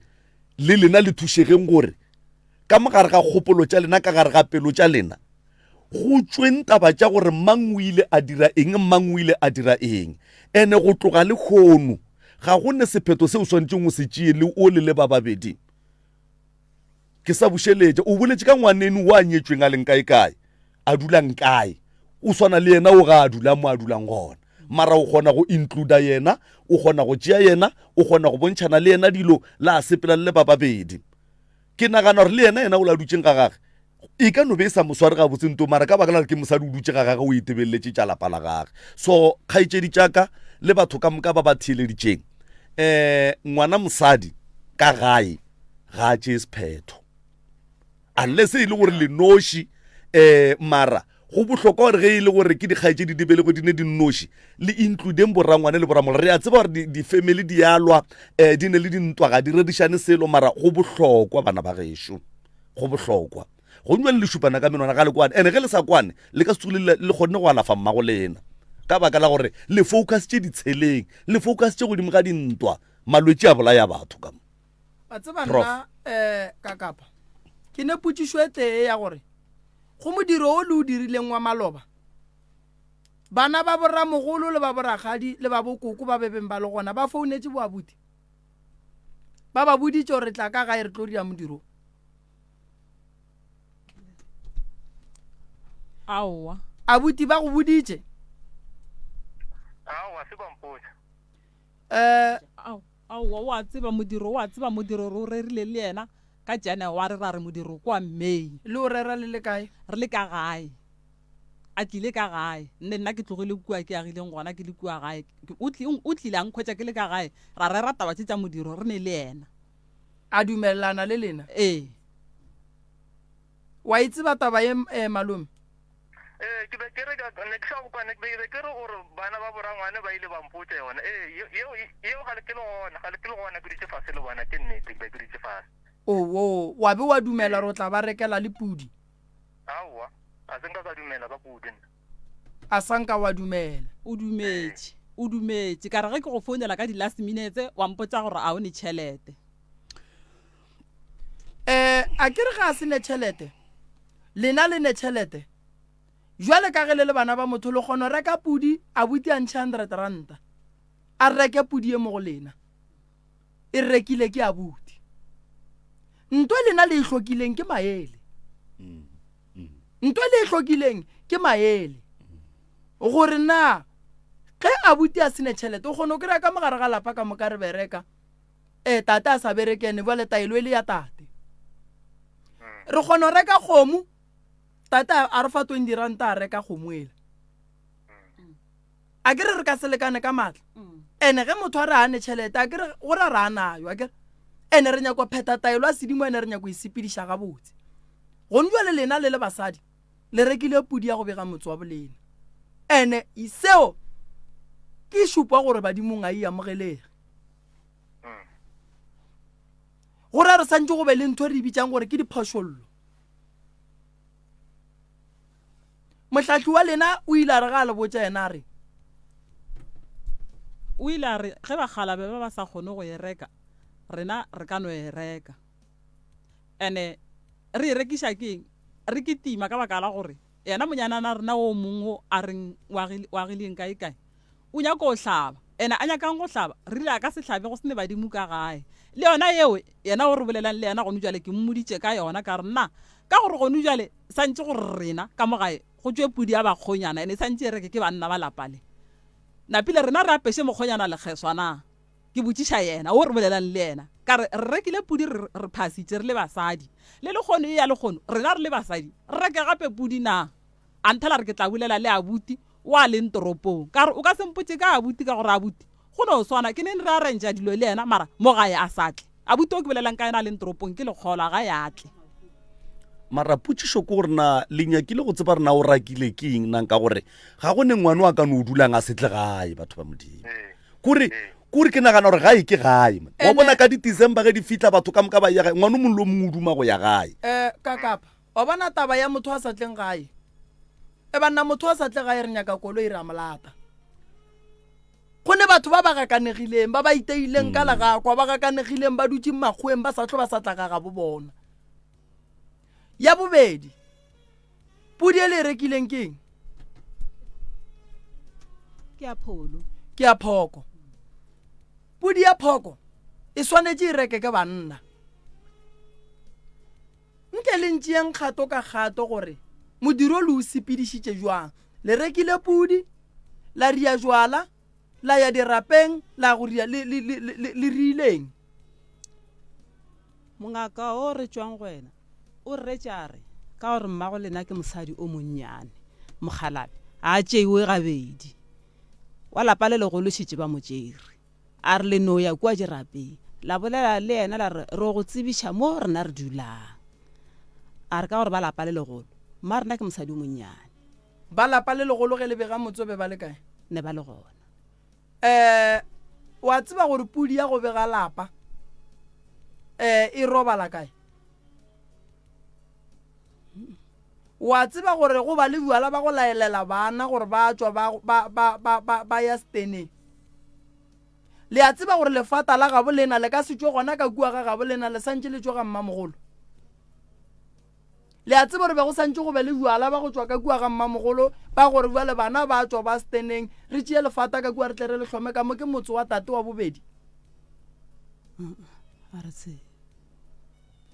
le lena le thušegeng gore ka mogare ga kgopolo tša lena ka gare ga pelo tša lena go tsweng taba tša gore mang o ile a dira eng mang o ile a dira eng ene go tloga le kgono ga go ne sephetho se o swantšeng o se tšee le o le ba babedi ke sa bušeletše o boletše ka ngwaneno o a nyetšweng a leng kae a dulang kae o swana le yena o ga a dula mo a dulang gona mara o kgona go includa yena o kgona go tšea yena o kgona go bontšhana le yena dilo la a sepela le ba babedi ke nagana gore le yena o la dutšeng ga gage e ka no be e sa mosware ga botsento mara ka baka la ke mosadi o dutše ga gage o itebeletse tša lapa la gage so kgaetšedi tšaka le batho ka moka ba ba theeleditšeng ngwana mosadi ka gae ga a tšee sephetho unless e le gore lenoši mara go bohlokwa gore ge e le gore ke dikgaetšedi di belego di ne di nnoši le includeng borangwane le boramolo re a tseba gore di-family di alwa di ne le dintwa ga di redišane selo mara go bohlokwa bana ba gešo go bohlokwa go nwa le šupana ka menwana ga le kwane ene ge le sa kwane le ka setsole le kgonne go alafa mmago le ena ka baka la gore le focus tše ditsheleng le focus tše godimo ga dintwa malwetse a bolaya batho ka ba tseba nna ka kapa ke ne putsišo e tee ya gore go modiro o le o dirileng wa maloba bana ba borramogolo le ba boragadi le ba bokoko ba bebeng ba le gona ba founetse boabuti ba ba boditše gore tla ka gae re tlo dira modiro aowa abuti ba go boditše aowa se bampotsa aowa wa tseba modiro re o rerile le yena ka jana wa re ra re modiro kwa May le o rera le le kae re le ka gae a tlile ka gae nna ke tlogile kua ke agileng gona ke le kua gae o tlile a nkgwetša ke le ka gae ra rera taba tše tša modiro re ne le yena a dumelelana le lena wa itseba taba ye malome ke be ke re ne ke sa bokwane ke be ke re gore bana ba borangwane ba ile bampotsa yona yeo ga le ke le gona ke ditše fase le bona ke nnete ke be ke ditše fase oo wa be wa dumela re o tla ba rekela le pudi aowa a se nka ka dumela ka pudi a sanka wa dumela o dumetše ka re ge ke go founela ka di-last minutes wa mpotsa gore a o ne tšhelete a ke re ga a se ne tšhelete lena le ne tšhelete jwale ka ge le bana ba motho le kgono reka pudi a buti a ntšhe 100 ranta a reke pudi e mo go lena e rekile ke abuti ntwe lena le ihlokileng ke maele ntwe le ihlokileng ke maele gore na ge abuti a sene tšhelete o kgone o kry-a ka mogare ga lapa ka moka re bereka tate a sa berekene bale taelo e le ya tate re kgone o reka kgomo tate a re fa 20 ranta a reka kgomo ele a ke re ka selekane ka matla ene ge motho a re ane tšhelete a ke re gore a re a nayo a kere ene re nyako pheta taelo a sedimo ene re nyako isepediša ga botse go njwa le lena le le basadi le rekile pudi ya go bega motse wa bolena ene iseo ke šupa gore badimong a iamogelege gore re santse go be le ntho re bitsang gore ke diphošollo mohlahli wa lena o ile a re ga le botsa ena re o ile a re ge bagalabe ba ba sa kgone go e reka rena re ka no e reka ene re e rekiša keng re ke tima ka baka la gore yena monyanana rena o mongwe a reng wa gileng kae o nyaka go hlaba ene a nyakang go hlaba re ile a ka se hlabe go sene badimo ka gae le yona yeo yena o re bolelang le yena gone jale ke mmoditše ka yona ka re nna ka gore gone jale santse gore rena ka mogae go tswe pudi ya bakgonyana ene santse e reke ke banna ba lapale napile rena re apeshe mokgonyana lekgeswana ke botšiša yena o re bolelang le yena ka re rekile pudi re phasitše re le basadi le lekgono e ya lekgono rena re le basadi re reke gape pudi na a nthela re ke tla bolela le abuti wa leng toropong ka re o ka sempotse ka abuti ka gore abuti go no swana ke neng re arrangea dilo le yena mara mo gae a satle abuti o ke bolelang ka ena a leng toropong ke lekgolo ga yatle mara putsišo ke gore na le nyakile go tseba rena o rakile ke eng nang ka gore ga go ne ngwane wa ka no o dulang a setle gae batho ba modimo kore ke nagana gore gae ke gae wa bona ka di-december ge di fitlha batho ka moka ba ya gae ngwane o mongwe le o mongwe o duma go ya gae ka kapa wa bona taba ya motho a sa tleng gae banna motho a sa tle gae re nyaka koloi re a molata go ne batho ba ba gakanegileng ba ba iteileng ka legakwa ba gakanegileng ba dutse makgweng ba sa tlo ba sa tla ga bo bona. Ya bobedi, pudi e le e rekileng keng? ke ya pholo. Ke ya phoko. Pudi ya phoko e swanetse e reke ke banna. Nke le ntšeeng kgato ka kgato gore modiro le o sepedišitše jwang. Le rekile pudi, la ria jwala, la ya dirapeng, la go ria le rileng. Mongaka o re tšwang go wena o retšare ka gore mmago lena ke mosadi o monnyane Mokgalabe a tšeiwe gabedi wa lapa le legolo šitše ba motšere a re le no ya kua dirapeng la bolela le yena la re go tsebiša mo rena re dulang a re ka gore ba lapa le legolo mma rena ke mosadi o monnyane. Ba lapa le legolo ge le bega motsobe ba le kae? Ne ba le gona. Wa tseba gore pudi ya go bega lapa e robala kae? Wa tseba gore go ba le buala ba go laelela bana gore ba tswa ba ya steneng? Le a tseba gore lefata la gabo lena le ka se tšwe gona ka kua ga gabo lena le santše le tšwe ga mmamogolo? Le a tseba gore be go santše go be le buala ba go tswa ka kua ga mmamogolo ba gore bua le bana ba tswa ba steneng re tšee lefata ka kua re tle re le hlome ka mo ke motse wa tate wa bobedi? A re tsebe.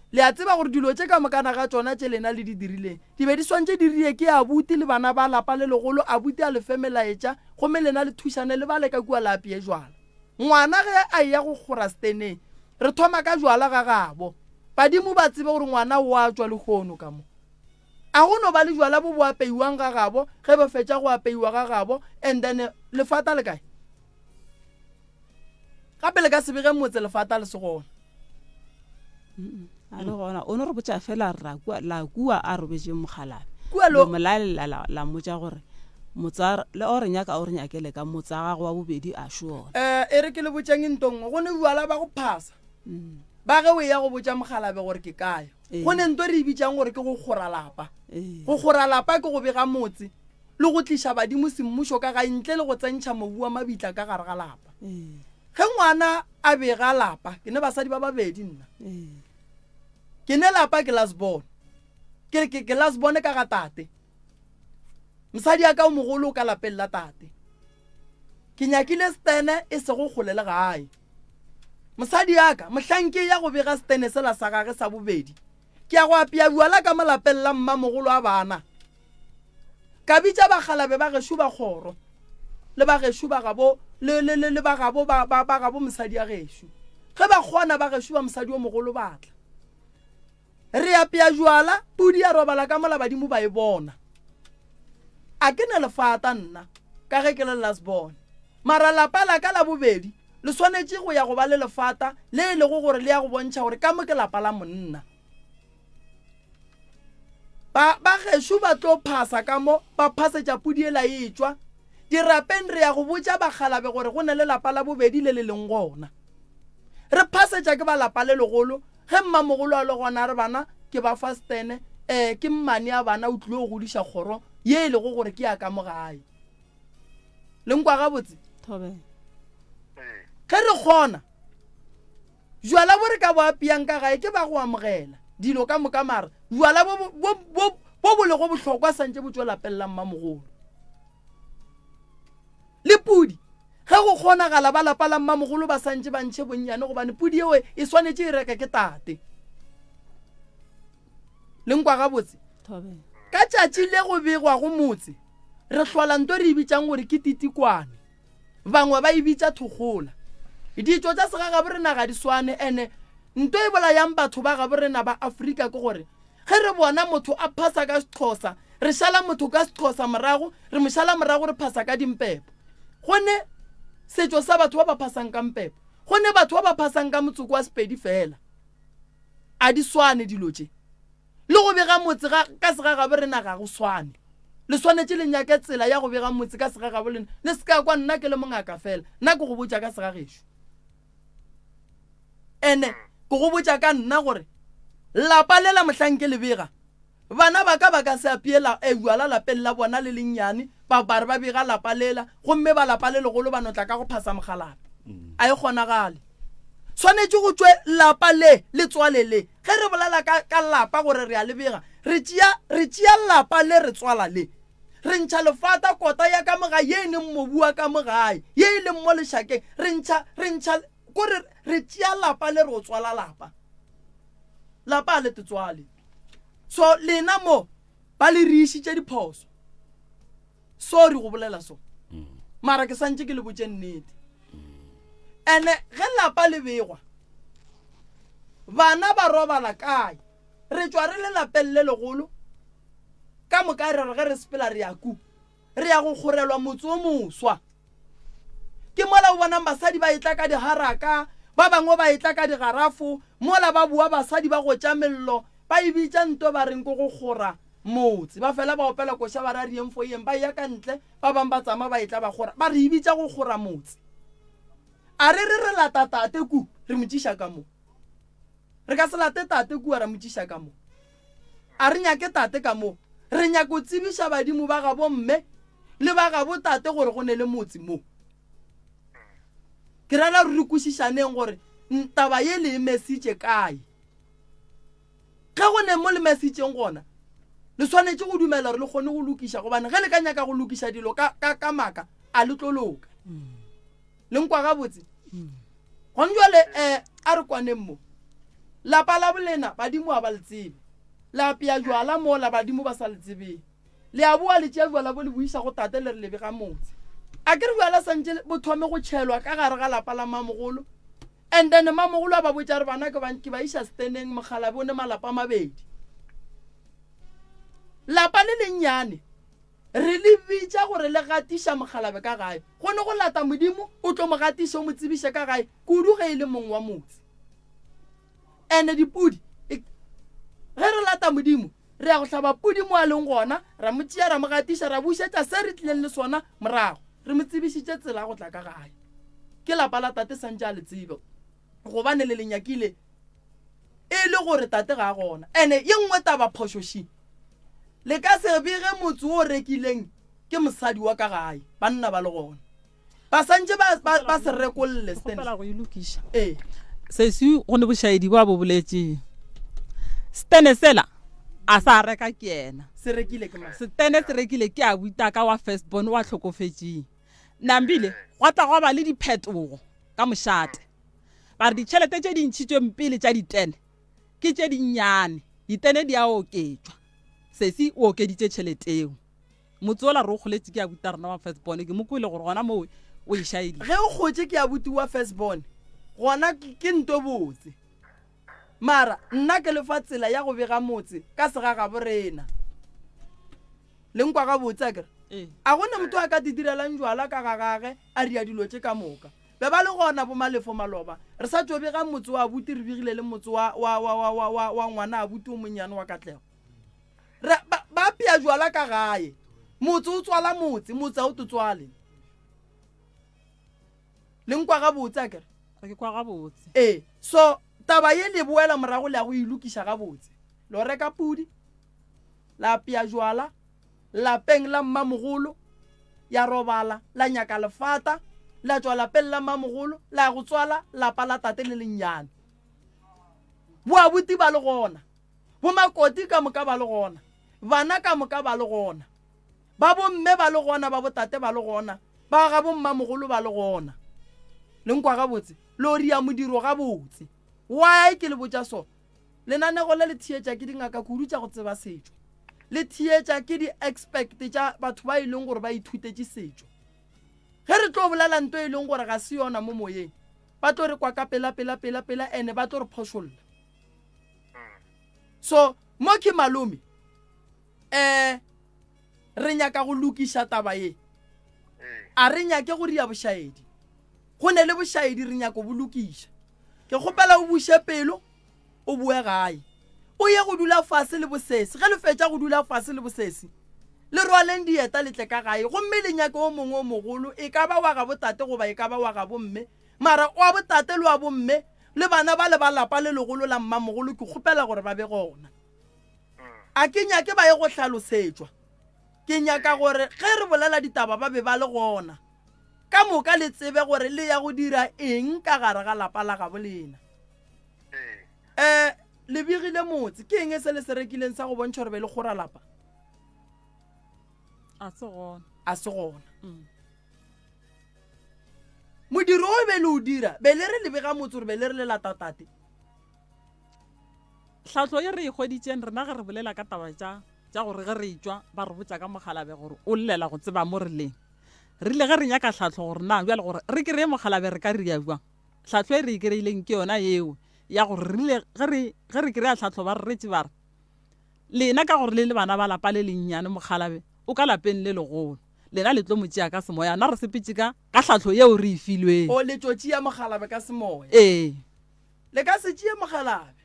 Le a tseba gore dilo tše ka mokana ga tsona tše lena le di dirileng di be di swantše di rie ke abuti le bana ba lapa le legolo abuti a lefe melaetša gomme lena le thušane le ba le ka kua lapi e jwala. Ngwana ge a ya go kgora steneng re thoma ka jwala ga gabo badimo ba tsebe gore ngwana o a tswa lekgono ka mo. A go no ba le jwala bo bo apeiwang ga gabo ge ba fetša go apeiwa ga gabo and then lefata le kae? Gape le ka sebege motse lefata le se gona. A le gona o no re botša fela la kua a robetše Mokgalabe Kua lo- mo laelela la mmotša gore motsa le o re nyaka o re nyakele ka motsa gago wa bobedi a šona. E re ke le botšang ntong go ne jwala ba go phasa ba ge o ya go botša Mokgalabe gore ke kae go ne nto re ibitšang gore ke go kgora lapa. Go kgora lapa ke go bega motse le go tliša badimo semmušo ka ga ntle le go tsentšha mobu wa mabitla ka gare ga lapa. Ge ngwana a bega lapa ke ne basadi ba babedi nna ke ne lapa ke lasbon ke lasbon ka ga tate mosadi ya ka o mogolo ka lapeng la tate ke nyakile stene e se go kgole le gae mosadi ya ka mohlanke ya go bega stene sela sa gage sa bobedi ke ya go apea buala ka molapeng la mmamogolo a bana ka bitša Bakgalabe ba gešo ba kgoro le ba gešo ba gabo le ba gabo ba gabo mosadi ya gešo ge ba kgona ba gešo ba mosadi o mogolo batla re apea jwala pudi ya robala ka mola badimo ba e bona a ke ne lefata nna ka ge ke le lasbon mara lapa la ka la bobedi le swanetše go ya go ba le lefata le le go gore le ya go bontšha gore ka mo ke lapa la monna ba gešo ba tlo phasa ka mo ba phasetša pudi e la e tšwa dirapeng re ya go botša Bakgalabe gore go ne le lapa la bobedi le le leng gona re phasetša ke ba lapa le legolo ge mmamogolo a le gona re bana ke ba fa stene ke mmane ya bana o tlile go godiša kgoro ye e le go gore ke ya ka mo gae le nkwa gabotse Thobe. ge re kgona jwala bo re ka bo apeang ka gae ke ba go amogela dilo ka moka mara jwala bo bo lego bohlokwa santše bo tswe lapeng la mmamogolo le pudi ge go kgonagala ba lapa la mmamogolo ba santše ba ntšhe bonnyane gobane pudi eo e swanetše e reka ke tate le nkwa gabotse Thobe. ka tšatši le go begwa go motse re hlola nto re ibitšang gore ke titikwane bangwe ba ibitša Thogola ditšo tša segagabo rena ga di swane ene nto e bolayang batho ba gabo rena ba Afrika ke gore ge re bona motho a phasa ka Sexhosa re šala motho ka Sexhosa morago re mo šala morago re phasa ka dimpepo gone setšo sa batho ba ba phasang ka mpepo gone batho ba ba phasang ka motsoko wa Sepedi fela a di swane dilo tše le go bega motse ka segagabo rena ga go swane le swanetše le nyake tsela ya go bega motse ka segagabo lena le se ka kwa nna ke le mongaka fela nna ke go botša ka segagešo ene ke go botša ka nna gore lapa le la mohlanke le bega bana ba ka se apeela jwala lapeng la bona le lennyane ba re ba bega lapa lela gomme ba lapa le legolo ba notla ka go phasa mogalape a e kgonagale tshwanetse go tswe lapa le tswale le ge re bolela ka lapa gore re a lebega re tšea lapa le re tswala le re ntšha lefata kota ya ka mogae ye e neng mobua ka mogae ye e leng mo lešakeng re ntšha kore re tšea lapa le re go tswala lapa a le tetswale so lena mo ba le re išitše diphoso sorry go bolela so mara ke santse ke le botse nnete ene ge lapa le begwa bana ba robala kae re tswa re le lapeng le legolo ka moka re ge re sepela re ya re ya go kgorelwa motse o moswa ke mola o bonang basadi ba etla ka diharaka ba bangwe ba etla ka digarafo mola ba bua basadi ba go tša mello ba ebitša nto ba reng ko go kgora motse ba fela ba opela koša ba rarieng fo yeng ba ya ka ntle ba bang ba tsama ba etla ba kgora ba re ebitša go kgora motse a re lata tate ku re motšiša ka mo re ka se late tate ku a re motšiša ka mo a re nyake tate ka mo re nyaka go tsebiša badimo ba gabo mme le ba gabo tate gore go ne le motse mo ke rala re kwešišaneng gore taba ye le message kae ge go ne mo le messageng gona le tshwanetse go dumela gore le kgone go lokiša gobane ge le ka nyaka go lokiša dilo ka maka a le tloloka le nkwa gabotse gone jwale a re kwaneng mo lapa la bolena badimo a ba le tsebe la apea jwala mo la badimo ba sa le tsebeng le a bua le tšea jwala bo le buisa go tate le re lebe ga motse a ke re jwala santse bo thome go tšhelwa ka gare ga lapa la mamogolo and then mamogolo a ba botša re bana ke ba iša steneng mogala bone malapa a mabedi lapa le lennyane re le bitša gore le gatiša mogalabe ka gae gone go lata modimo o tlo mo gatiša o mo tsebiše ka gae kudu ge e le mong wa motse ene dipudi ge re lata modimo re ya go hlaba pudi mo a leng gona ra mo tšea ra mo gatiša ra bušetša se re tlileng le sona morago re mo tsebišitše tsela go tla ka gae ke lapa la tate santse a le tsebe gobane le lenyakile e le gore tate ga gona ene ye nngwe taba phošoši le ka se bege motse o rekileng ke mosadi wa ka gae banna ba le gona ba santse ba se rekolle kgopela go ilokiša ee sesi go ne bošaedi ba bo boletseng stene sela a sa reka ke ena se rekile ke stene se rekile ke a buita ka wa firstborn wa tlhokofetseng nambile go tla go ba le diphetogo ka mošate ba re ditšhelete tše di ntšhitšweng pele tša ditene ke tše dinnyane ditene di a oketšwa sesi o okeditše tšheleteo motse ola re o kgoletse ke a buta rena wa firstborn ke mo kwele gore gona moo o išaedi ge o kgotse ke a buti wa firstborn gona ke nto botse mara nna ke lefa tsela ya go bega motse ka sega ga borena le nkwa ga botse a kere a gone motho a ka didirelang jwala ka gagage a ria dilo tše ka moka be ba le gona bo malefo maloba re sa tšo bega motse wa buti re begile le motse wa ngwana a buti o monnyane wa katlego ba pea jwala ka gae motse o tswala motse a o totswale le nkwa ga botse a kere ke kwa ga botse ee so taba ye le boela morago le ya go ilokiša ga botse lo reka pudi la pea jwala lapeng la mmamogolo ya robala la nyaka lefata la tswa lapeng la mmamogolo la go tswala lapa la tate le lennyane boa buti ba le gona bo makoti ka moka ba le gona bana ka moka ba le gona ba bomme ba le gona ba botate ba le gona ba ga bommamogolo ba le gona le nkwa ga botse lori ya modiro ga botse why ke le botša so lenanego le le thietša ke dingaka kudu tša go tseba setšo le thietša ke di-expect tša batho ba e leng gore ba ithutetše setšo ge re tlo bolela nto e leng gore ga se yona mo moyeng ba tlo re kwa ka pela ene ba tlo re phošolla so mo ke malome re nyaka go lokiša taba ye a re nyake go ria bošaedi go ne le bošaedi re nyaka bo lokiša ke kgopela o buše pelo o bue gae o ye go dula fase le bosese ge le fetša go dula fase le bosese le rwaleng dieta letle ka gae gomme le nyake o mongwe o mogolo e ka ba wa ga botate goba e ka ba wa ga bomme mara wa botate le wa bomme le bana ba le ba lapa le legolo la mmamogolo ke kgopela gore ba be gona a ke nyake ba ye go hlalosetšwa ke nyaka gore ge re bolela ditaba ba be ba le gona ka moka le tsebe gore le ya go dira eng ka gare ga lapa la gabo lena le bigile motse ke eng se le se rekileng sa go bontšha gore be le kgora lapa a se gona a se gona modiro o be le o dira be le re le bega motse gore be le re le latatate tlhatlho ye re e kgweditseng rena ge re bolela ka taba tša gore ge re tswa ba re botsa ka mogalabe gore o llela go tseba mo releng re ile ge re nyaka tlhatlho gore na bjale gore re kry-e mogalabe re ka ria bjang tlhatlho e re e kry-ileng ke yona eo ya gore ge re kry-a tlhatlho ba re retse ba re lena ka gore le le bana ba lapa le lennyane mogalabe o ka lapeng le legolo lena le tlo mo tšea ka semoya na re sepetse ka tlhatlho yeo re e filweng o le tlo tšea mogalabe ka semoya le ka se tšea mogalabe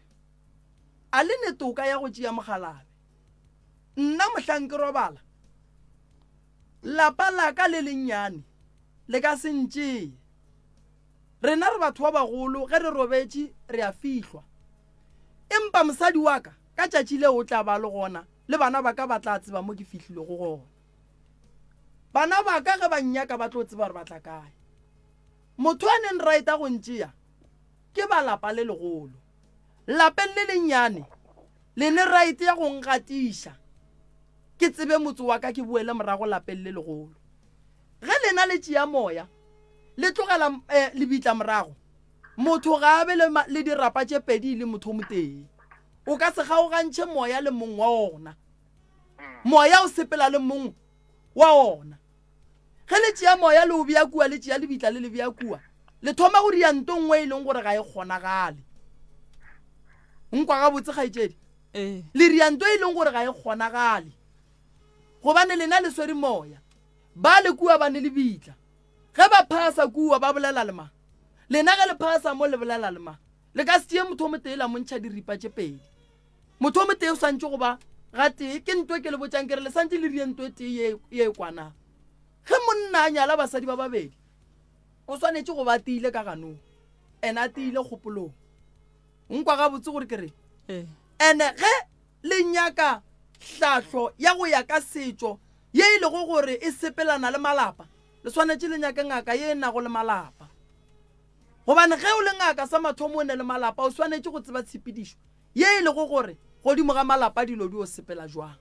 a le netoka ya go tšea mogalabe nna mohlang ke robala lapa la ka le lennyane le ka se ntšee rena re batho ba bagolo ge re robetše re a fihlwa empa mosadi wa ka tšatši leo o tla ba le gona le bana ba ka ba tla tseba mo ke fihlile go gona bana ba ka ge ba nnyaka ba tlo tseba gore ba tla kae motho a neng raeta go ntšea ke ba lapa le legolo lapeng le lennyane le ne raete ya go ngatiša ke tsebe motse wa ka ke boele morago lapeng le legolo ge lena le tšea moya le tlogela le bitla morago motho ga a be le dirapa tše pedi le motho mo teng o ka se kgaogantšhe moya le mong wa ona moya o sepela le mong wa ona ge le tšea moya le o bea kua le tšea le bitla le bea kua le thoma go ria nto nngwe e leng gore ga e kgonagale nkwa ga botse kgaetšedi le ria nto e leng gore ga e kgonagale gobane lena le swere moya ba le kua ba ne le bitla ge ba phasa kua ba bolela le ma lena ge le phasa mo le bolela le ma le ka se tšee motho o motee la montšha diripa tše pedi motho o motee o swantše goba ga tee ke nto ke le botšang kere le santse le rie nto e tee ye kwanang ge monna a nyala basadi ba babedi o swanetše go ba tiile ka ganong ene a tiile kgopolong nkwa ga botse gore kere ene ge le nyaka tlhatlho ya go ya ka setšo ye e lego gore e sepelana le malapa le swanetše le nyake ngaka ye e nago le malapa gobane ge o le ngaka sa mathomo o ne le malapa o swanetše go tseba tshepedišo ye e lego gore godimo ga malapa dilo di o sepela jwang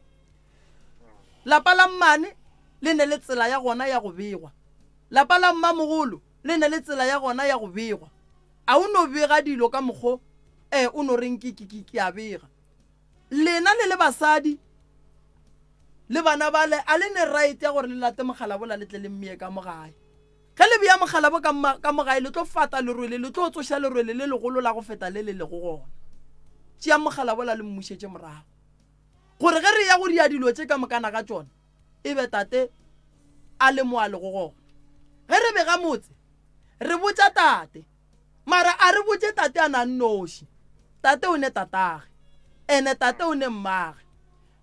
lapa la mmane le ne le tsela ya gona ya go begwa lapa la mmamogolo le ne le tsela ya gona ya go begwa a o no bega dilo ka mokgo o no reng ke a bega lena le basadi le bana bale a le ne right ya gore le late mogalabola le tle le mmie ka mogae ge le bea mogalabo ka mogae le tlo fata lerwele le tlo tsoša lerwele le legolo la go feta le lego gona tšea mogalabola le mmušetše morago gore ge re ya go dia dilo tše ka mokana ka tšona e be tate a le mo a lego gona ge re bega motse re botša tate mara a re botše tate a na nnoši tate o ne tatage ene tate o ne mmage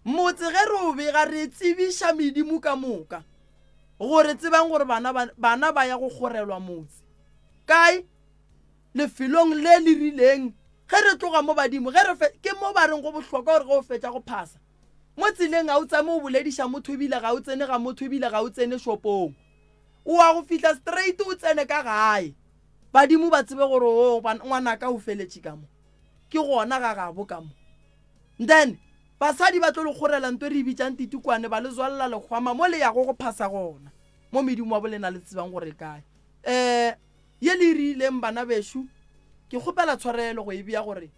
motse ge re o bega re tsebiša medimo ka moka gore tsebang gore bana ba ya go kgorelwa motse kae lefelong le le rileng ge re tloga mo badimo ke mo ba reng go bohlokwa gore ge o fetša go phasa mo tseleng ga o tsame o bolediša motho ebile ga o tsene ga motho ebile ga o tsene shopong o a go fihla straight o tsene ka gae badimo ba tsebe gore o ngwanaka o feletše ka mo ke gona ga gabo ka mo then basadi ba tlo le kgorela nto re bitšang titukwane ba le zwalla lekgwama mo le ya go phasa gona mo medimo wa bolena le tsebang gore kae ye le rileng bana bešo ke kgopela tshwarelo go e bea gore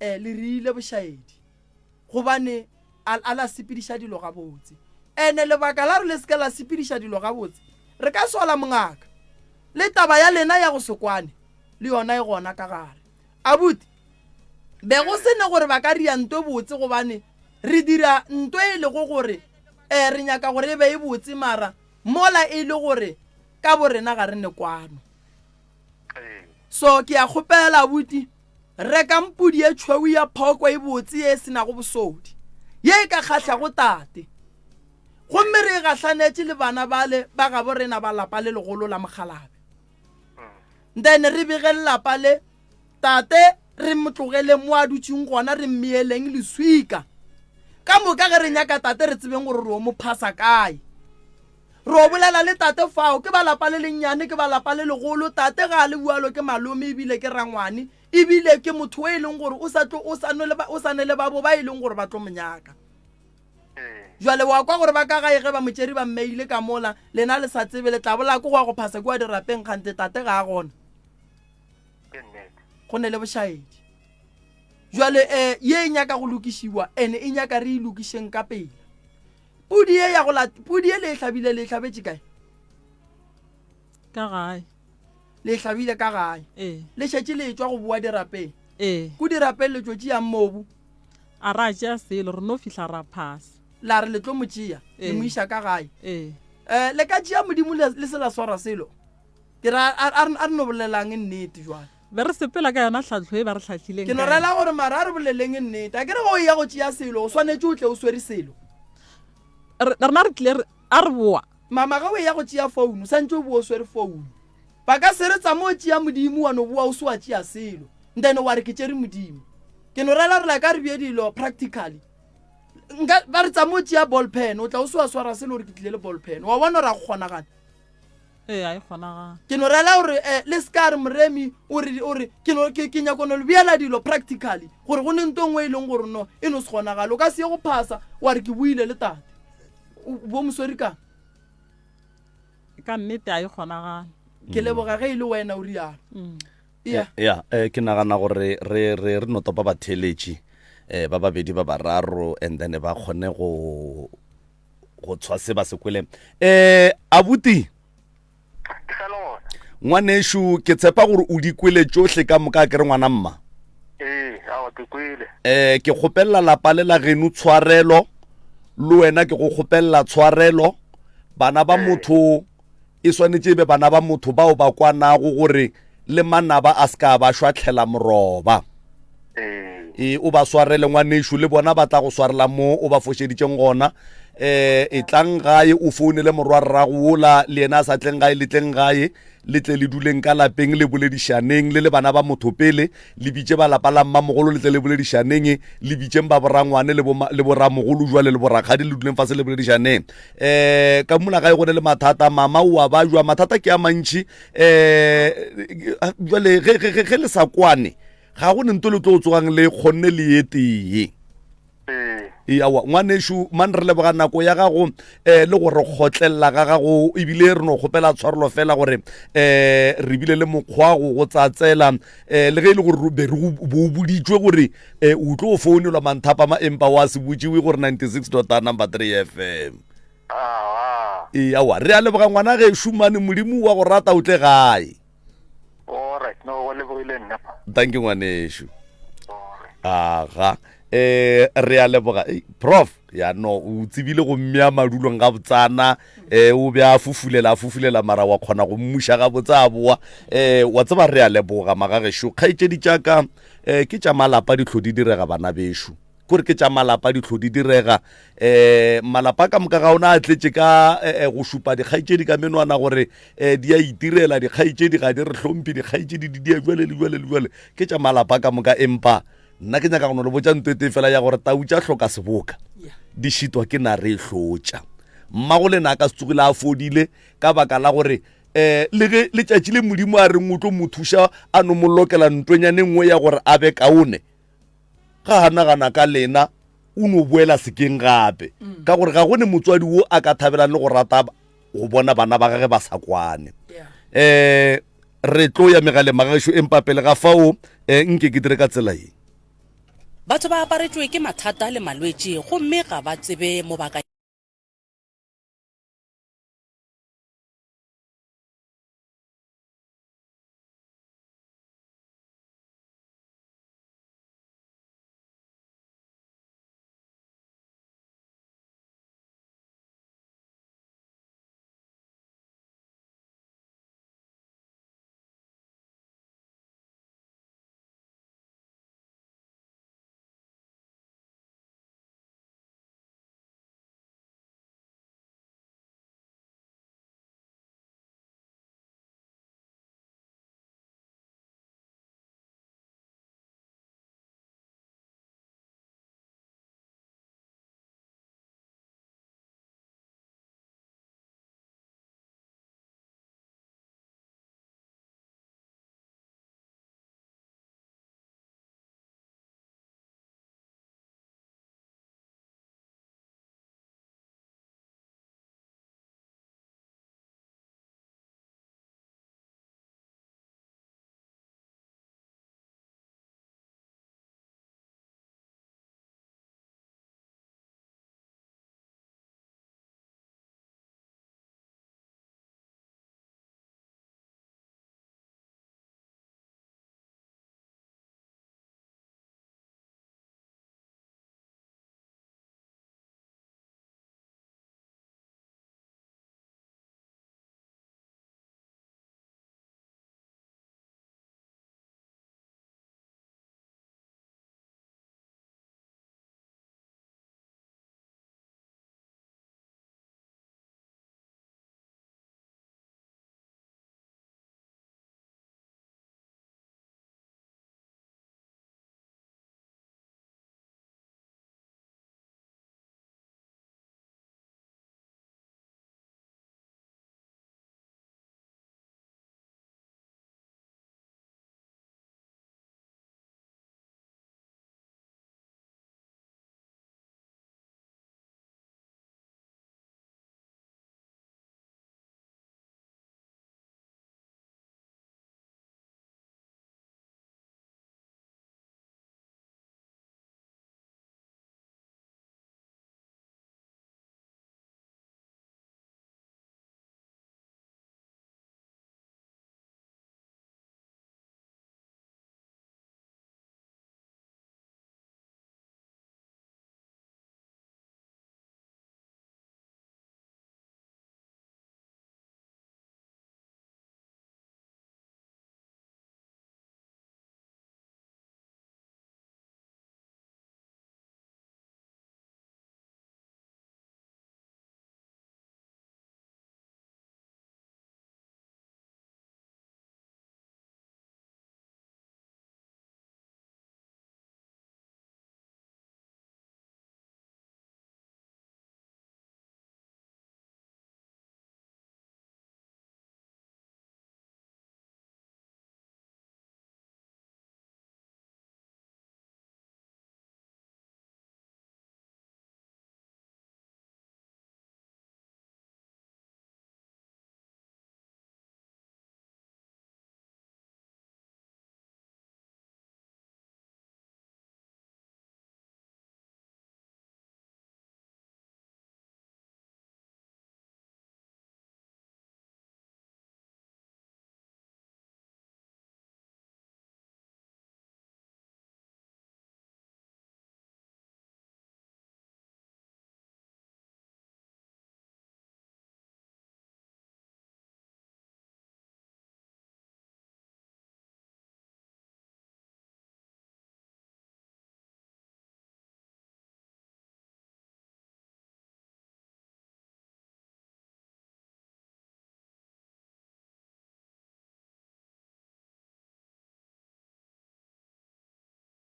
le rile bošaedi gobane a la sepediša dilo gabotse ene lebaka la re le seke la sepediša dilo gabotse re ka sola mongaka le taba ya lena ya go sekwane le yona e gona ka gare abuti be go sene gore ba ka ria nto botse gobane re dira nto e lego gore re nyaka gore e be e botse mara mola e le gore ka borena ga re ne kwano so ke a kgopela abuti reka mpudi e tšhweu ya phoko e botse ye e senago bosodi ye e ka kgatlha go tate gomme re e gatlhanetše le bana bale ba ga borena ba lapa le legolo la mogalabe then re bege lelapa le tate re motlogele mo a dutšeng gona re mmeeleng leswika ka moka ge re nyaka tate re tsebeng gore re o mo phasa kae re o bolela le tate fao ke ba lapa le lennyane ke ba lapa le legolo tate ga a le bualo ke malome ebile ke rangwane ebile ke motho e leng gore o sa ne le babo ba e leng gore ba tlo monyaka jwale wa kwa gore ba ka gae ge ba motšeri ba mmeile ka mola lena le sa tsebe le tlabola ko go ya go phasa kua dirapeng kgante tate ga a gona go ne le bošaedi jwale ye e nyaka go lokišiwa ene e nyaka re e lokišeng ka pele pudi e le e hlabile le e hlabetše kae ka gae le e hlabile ka gae le šetše le tšwa go boa dirapeng ko dirapeng le tšo tšeang mobu a ra tšea selo re no fihla ra phasa la re le tlo mo tšea le mo iša ka gae le ka tšea modimo le se la swara selo ke ra a re no bolelang nnete jwale be re sepela ka yona tlhatlho e ba re tlhatlhileng ke no rela gore mara a re boleleng nnete a ke re go ya go tšea selo o swanetse o tle o swere selo rena re tlile a re boa mama ga o ya go tšea founu santse o bo o swere founu ba ka seretsa mo o tšea modimo wa no boa o se wa tšea selo then wa re ke tšere modimo ke no rela re la ka re bie dilo practically ba re tsa mo tšea ball pen o tla o se wa swara selo gore ke tlile le ball pen wa bona re a go kgonagana a e kgonagana ke no rela gore le ska re moremi ore ke nyakono le biela dilo practically gore go ne nto ngwe e leng gore no e no se kgonagale o ka se ye go phasa wa re ke buile le tate bo mosweri kang ka nnete a e kgonagana ke leboga ge e le wena o rialo ya ke nagana gore re no topa batheletši ba babedi ba bararo and then ba kgone go tshwa se ba se kwele abuti ngwanešo ke tshepa gore o di kwele tsohle ka moka ke re ngwana mma ke kgopelela lapa le la geno tshwarelo le wena ke go kgopelela tshwarelo bana ba motho e swanetse be bana ba motho bao ba kwanago gore le manaba a ska ba shwatlhela moroba o ba swarele ngwanešo le bona ba tla go swarela mo o ba fošeditšeng gona e tlang gae o founele morwarrago ola le yena a sa tleng gae le tleng gae le tle le duleng ka lapeng le boledišaneng le bana ba motho pele le bitše ba lapa la mmamogolo le tle le boledišaneng le bitšeng ba borangwane le boramogolo jwale le borakgadi le duleng fase le boledišaneng ka mola gae go ne le mathata mama o a ba jwa mathata ke a mantši jwale ge le sa kwane ga go ne nto le tlo o tsogang le kgonne le ye tee awa ngwanešo man re leboga nako ya gago le gore kgotlelela ga gago ebile re no kgopela tshwarelo fela gore re bile le mokgwa go tsatsela le ge e le gore be re bo boditšwe gore o tlo o founelwa manthapama empa wa se botšiwe gore 96.3 FM awa re a leboga ngwana ge šumane modimo wa go rata o tle gae thank you ngwanešo aga re a leboga prof ya no o tsebile go mmea madulong ga botsana o be a fufulela mara wa kgona go mmuša ga botsa a boa wa tseba re a leboga magagešo kgaetšedi tšaka ke tša malapa ditlho di direga bana bešo kore ke tša malapa ditlho di direga malapa ka moka ga ona a tletše ka go šupa dikgaetšedi ka menwana gore di a itirela dikgaetšedi ga di re hlompe dikgaetšedi di dia jwale le jwale le jwale ke tša malapa ka moka empa nna ke nyaka go no le botša ntwete fela ya gore tautša hloka seboka di šitwa ke na re e hlotša mmago le na ka se tsogile a fodile ka baka la gore le ge letšatši le modimo a reng o tlo mo thuša a no mo lokela ntwenyane nngwe ya gore a be kaone ga a nagana ka lena o no boela sekeng gape ka gore ga gone motswadi wo a ka thabelang le go rata go bona bana ba gage ba sa kwane re tlo ya megale magagešo empa pele ga fao nke ke dire ka tsela eng batho ba aparetšwe ke mathata le malwetši gomme ga ba tsebe mobaka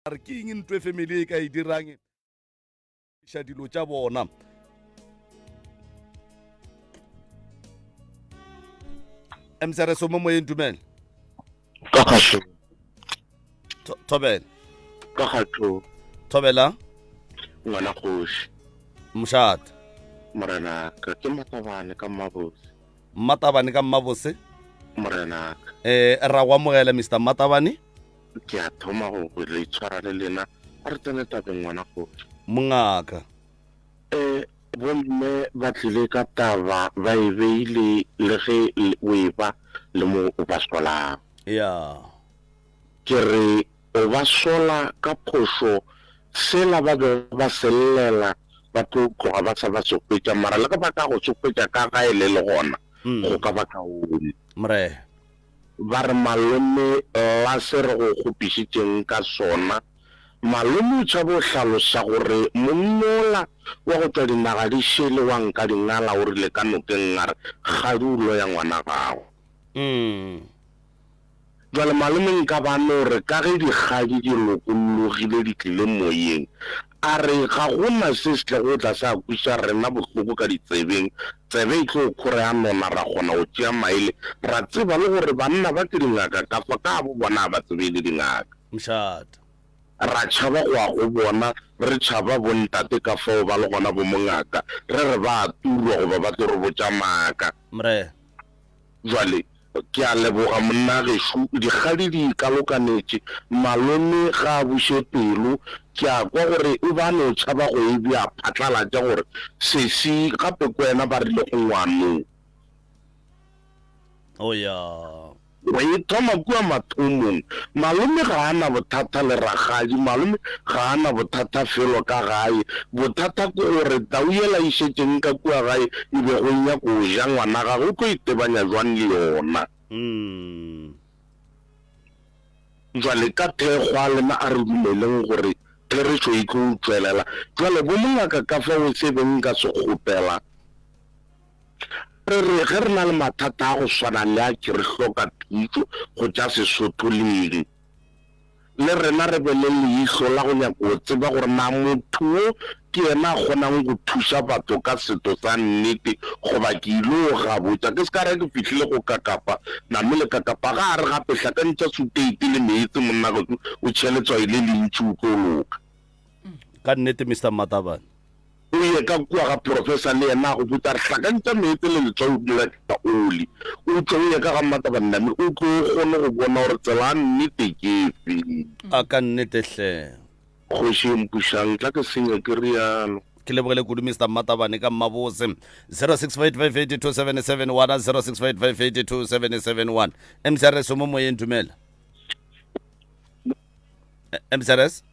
re ke eng ntwe family e ka e dirang sha dilo tša bona. Msere so mo moyeng dumela ka khatho Thobela ka khatho Thobela ngwana kgoši Mshata morena ka ke Matabane ka Mabose Matabane ka Mabose morena ra go amogela Mr Matabane ke a thoma go le tshwara le lena a re tsene tabeng ngwana kgoši mongaka bomme ba tlile ka taba ba e beile le ge o e ba le mo o ba solang ya ke re o ba sola ka phošo sela ba be ba sellela ba tlo tloga ba sa ba soketša mara le ka ba ka go soketša ka ga e le gona go ka ba kaone mre ba re malome la se re go kgopišitšeng ka sona malome o tšhaba o hlalosa gore monnola wa go tšwa dinaga di šele wa nka dingala o rile ka nokeng a re kgadulo ya ngwana gago jwale malome nka bane gore ka ge dikgadi di lokologile di tlile moyeng a re ga gona se se tle go tla sa kwiša rena bohloko ka ditsebeng tsebe e tlo kgore ya nona ra kgona go tšea maele ra tseba le gore banna ba ke dingaka ka fa ka bo bona ba tsebele dingaka Mshata ra tšhaba go a go bona re tšhaba bontate ka fao ba le gona bo mongaka re ba turwa goba ba tlo re botša maaka mre jwale ke a leboga monna gešo dikgadi di ikalokanetše malome ga a buše pelo ke a kwa gore o bane o tšhaba go e bja phatlalatša gore sesi gape ko wena ba rile go ngwanong o ya o e thoma kua mathomong malome ga a na bothata le ragadi malome ga a na bothata felo ka gae bothata ke gore tau ela e šetšeng ka kua gae e be go nyako o ja ngwana gage o tlo itebanya jwang le yona jwale ka thekgwa lena a re dumeleng gore tleretšo e tlo utswelela jwale bo mongaka ka fa o sebeng ka se kgopela re ge re na le mathata a go swana le a ke re hloka thuso go tša Sesotho leng le rena re be le leitlho la go nyaka go tseba gore na motho o ke yena a kgonang go thuša batho ka setho sa nnete goba ke ile go ga botša ke se ka re ke fitlhile go kakapa namele kakapa ga a re gape tlhakantša suteite le meetse monna o tšheletswa e le lentši o tlo loka ka nnete Mr Matabane o ye ka kua ga professor le yena go botsa re hlakantša meetse le letswao la ka oli o tlo o ye ka ga Matabane name o tlo kgone go bona gore tsela nnete kefe a ka nnete hle kgoši mpušang tla ke senya ke rialo ke lebogele kudu Mr Matabane ka Mabose 0658282771 0658282771 MCRS mo moyeng dumela MCRS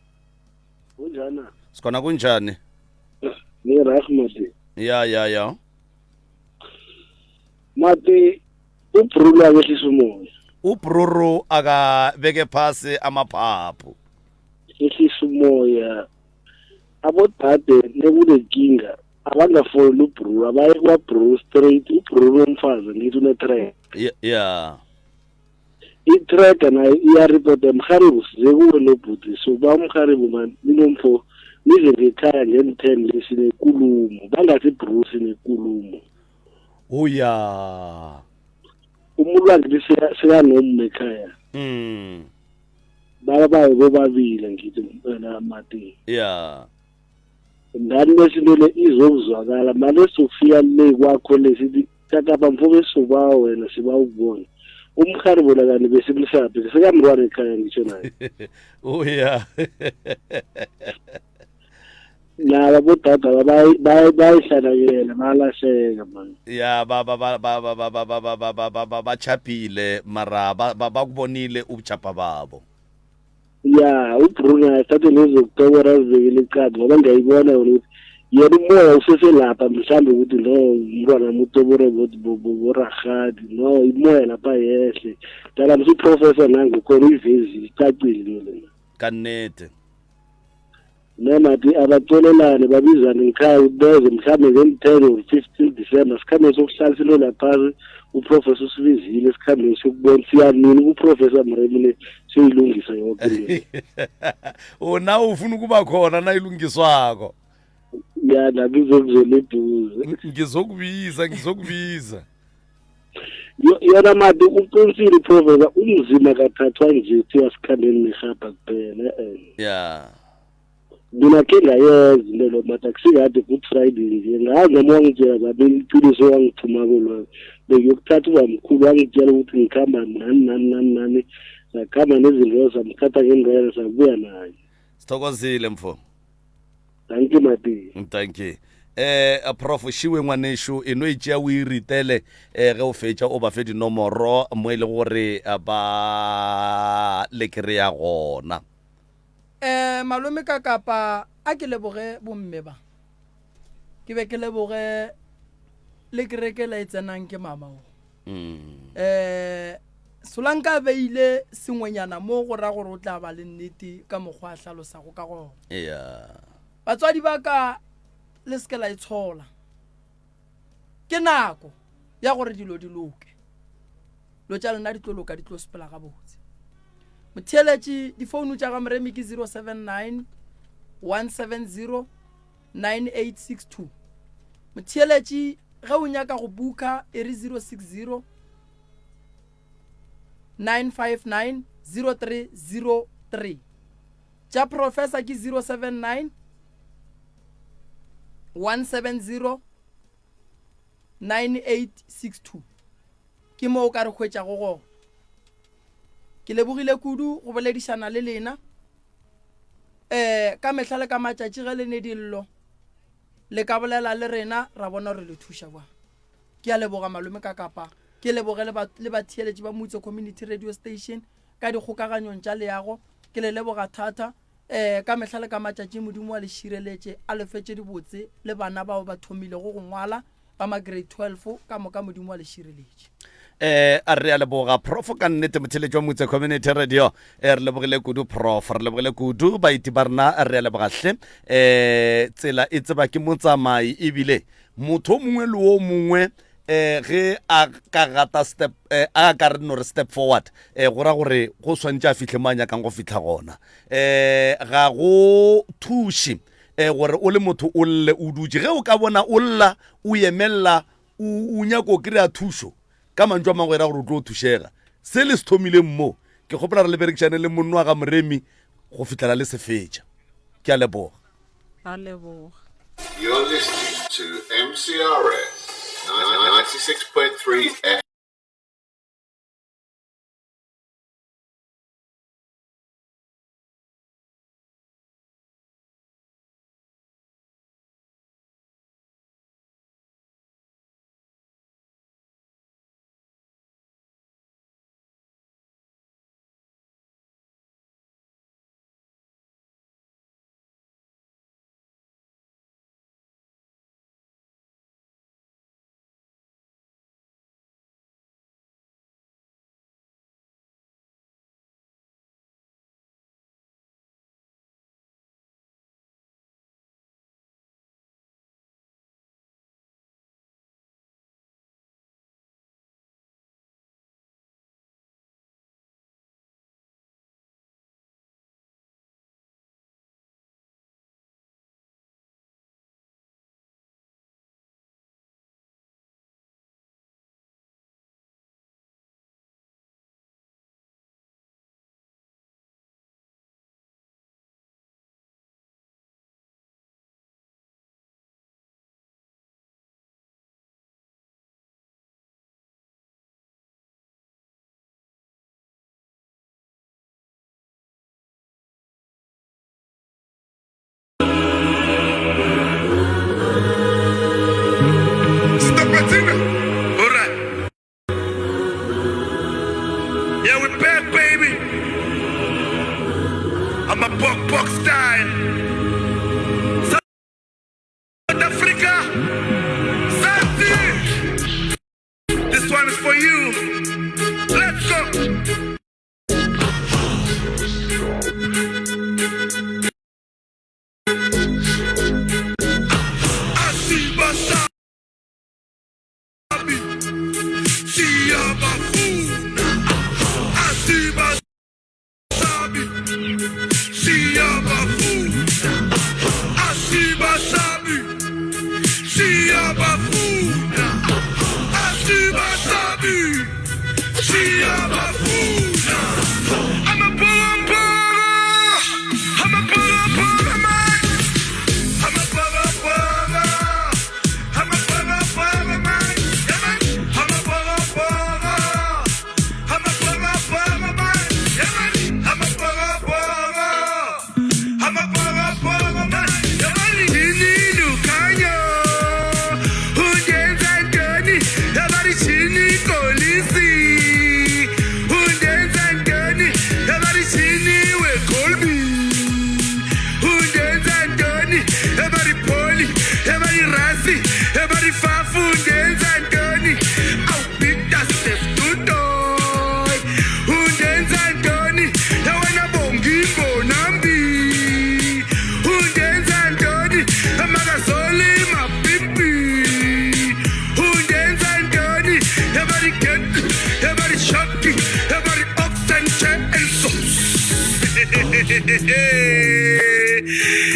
kunjani sikona kunjani ni rahmati ya mati ubrulu akehlisa umoya ubruru akabeke phasi amaphaphu ehlisa umoya abodade nekunenkinga abangafoli ubrulu abaye kwabrulu straight ubrulu omfazi ngithi unetrack ya itrack nayo iyaripota mharibu size kuwe nobhuti so ba umharibu man ninomfo nize ngekhaya ngen-10 lesinekulumo bangathi Bruce sinekulumo uya umuntu wangithi sekanomme ekhaya babaye bobabili ngithi mpela mati ya ngani lesinto le izokuzwakala manje sofia le kwakho lesithi kakapa mfobe soba wena siba ukubona umkharibo la kanti besimhlaphe sekamntwana ekhaya ngitsho naye uya laba bodada bayihlanakele bayalahleka man ya bachapile mara bakubonile ubuchapha babo ya uBruno athathe nezokutobora azibekele icadi ngoba ngiyayibona ukuthi yena umoya useselapha mhlawumbe ukuthi no umntwana mutobore borahadi no imoya lapha yehle dala msiprofessor nangu khona uyivezile icacile lena kanete namathi abatolelane babizane ngikhaya beze mhlawumbe nge-10 or 15 December sikhambeni sokuhlalisilo laphasi uprofessor usibizile sikhambeni sokubona siyanini kuprofessor Mremile siyilungisa yonke ona ufuna ukuba khona nayilungiswako ya nabizokuzela eduze ngizokubiza yona mati uqinisile uprofessor umzima kathathwa nje sikhambeni nehaba kuphela ya mina ke ngayenzi lelo mati akusikade good Friday nje ngazi noma wangitshela zabeli iqiniso wangithuma kolwa bekuyokuthatha ubamkhulu wangitshela ukuthi ngikhamba nani sakhamba nezinto zamthatha ngendlela sabuya naye sithokozile mfo thank you mati thank you prof shiwe ngwanesho eno e tšea o iritele ge o fetša o ba fe dinomoro mo e le gore ba le kry-a gona malome ka kapa a ke leboge bomme ba ke be ke leboge le kereke la e tsenang ke mama o solanka beile sengwenyana mo go ra gore o tla ba le nnete ka mokgwa a hlalosago ka gona batswadi ba ka le seke la itshola ke nako ya gore dilo di loke lo tša lena di tlo loka di tlo sepela ga botse motheletši difounu tša ga Moremi ke 079 170 9862 motheletši ge o nyaka go buka e re 060 959 0303 tša professor ke 079 170 9862 ke mo o ka re hwetša go ke lebogile kudu go boledišana le lena ka mehla le ka matšatši ge le ne dillo le ka bolela le rena ra bona re le thuša bwa ke a leboga malome ka kapa ke leboge le batheeletši ba Motse Community Radio Station ka dikgokaganyong tša leago ke le leboga thata ka mehla le ka matšatši modimo wa le šireletše a lefetše dibotse le bana bao ba thomile go ngwala ba ma grade 12 ka moka modimo wa le šireletše a re a leboga prof ka nnete motheletši wa Motse Community Radio re lebogile kudu prof re lebogile kudu baiti ba rena re a lebogahle tsela e tseba ke motsamai ebile motho mongwe le o mongwe ge a ka gata step a ka re no re step forward go ra gore go swantse a fihle manya kang go fitla gona ga go thushi gore o le motho o lle o dutse ge o ka bona o lla o yemella o nyako kry-a thušo ka mantšwa mangwe ra gore o tlo o thušega se le se thomile mo ke kgopela re le berekišane le monno wa ga Moremi go fitlela le se fetša ke a leboga You're listening to MCRS 96.3 FM.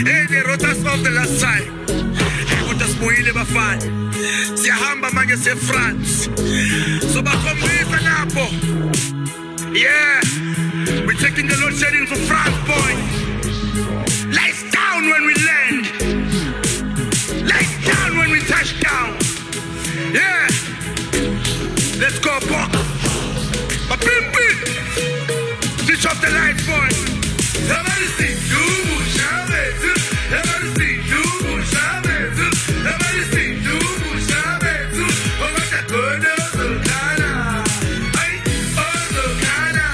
Hey, the rotas of the last time. Utasmuhile bafana. Siyahamba manje se-France. So bakhombisa lapho. Yeah. We're taking the load shedding for France, boy. Lights down when we land. Lights down when we touch down. Yeah. Let's go, Buck. Bim, bim. Switch off the lights, boy. Everybody sing, you Chavez. Everybody sing, you Chavez. Everybody sing, you Chavez. Oh, what a good Sultana. Ay, oh, Sultana.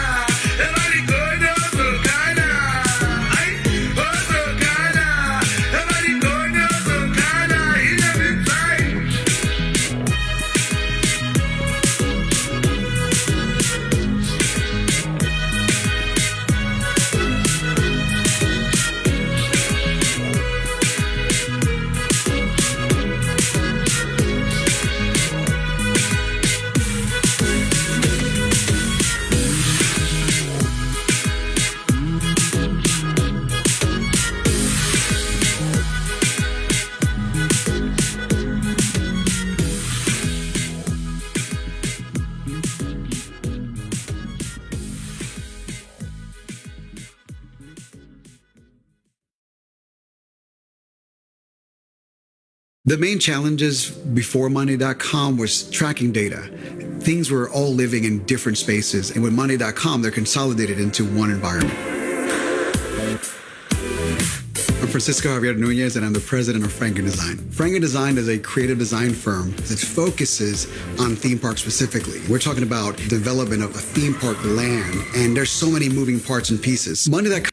Everybody good Sultana. Ay, oh, Sultana. Everybody good Sultana. In every time. The main challenges before Monday.com was tracking data. Things were all living in different spaces, and with Monday.com, they're consolidated into one environment. I'm Francisco Javier Nunez, and I'm the president of Franken Design. Franken Design is a creative design firm that focuses on theme parks specifically. We're talking about development of a theme park land, and there's so many moving parts and pieces. Monday.com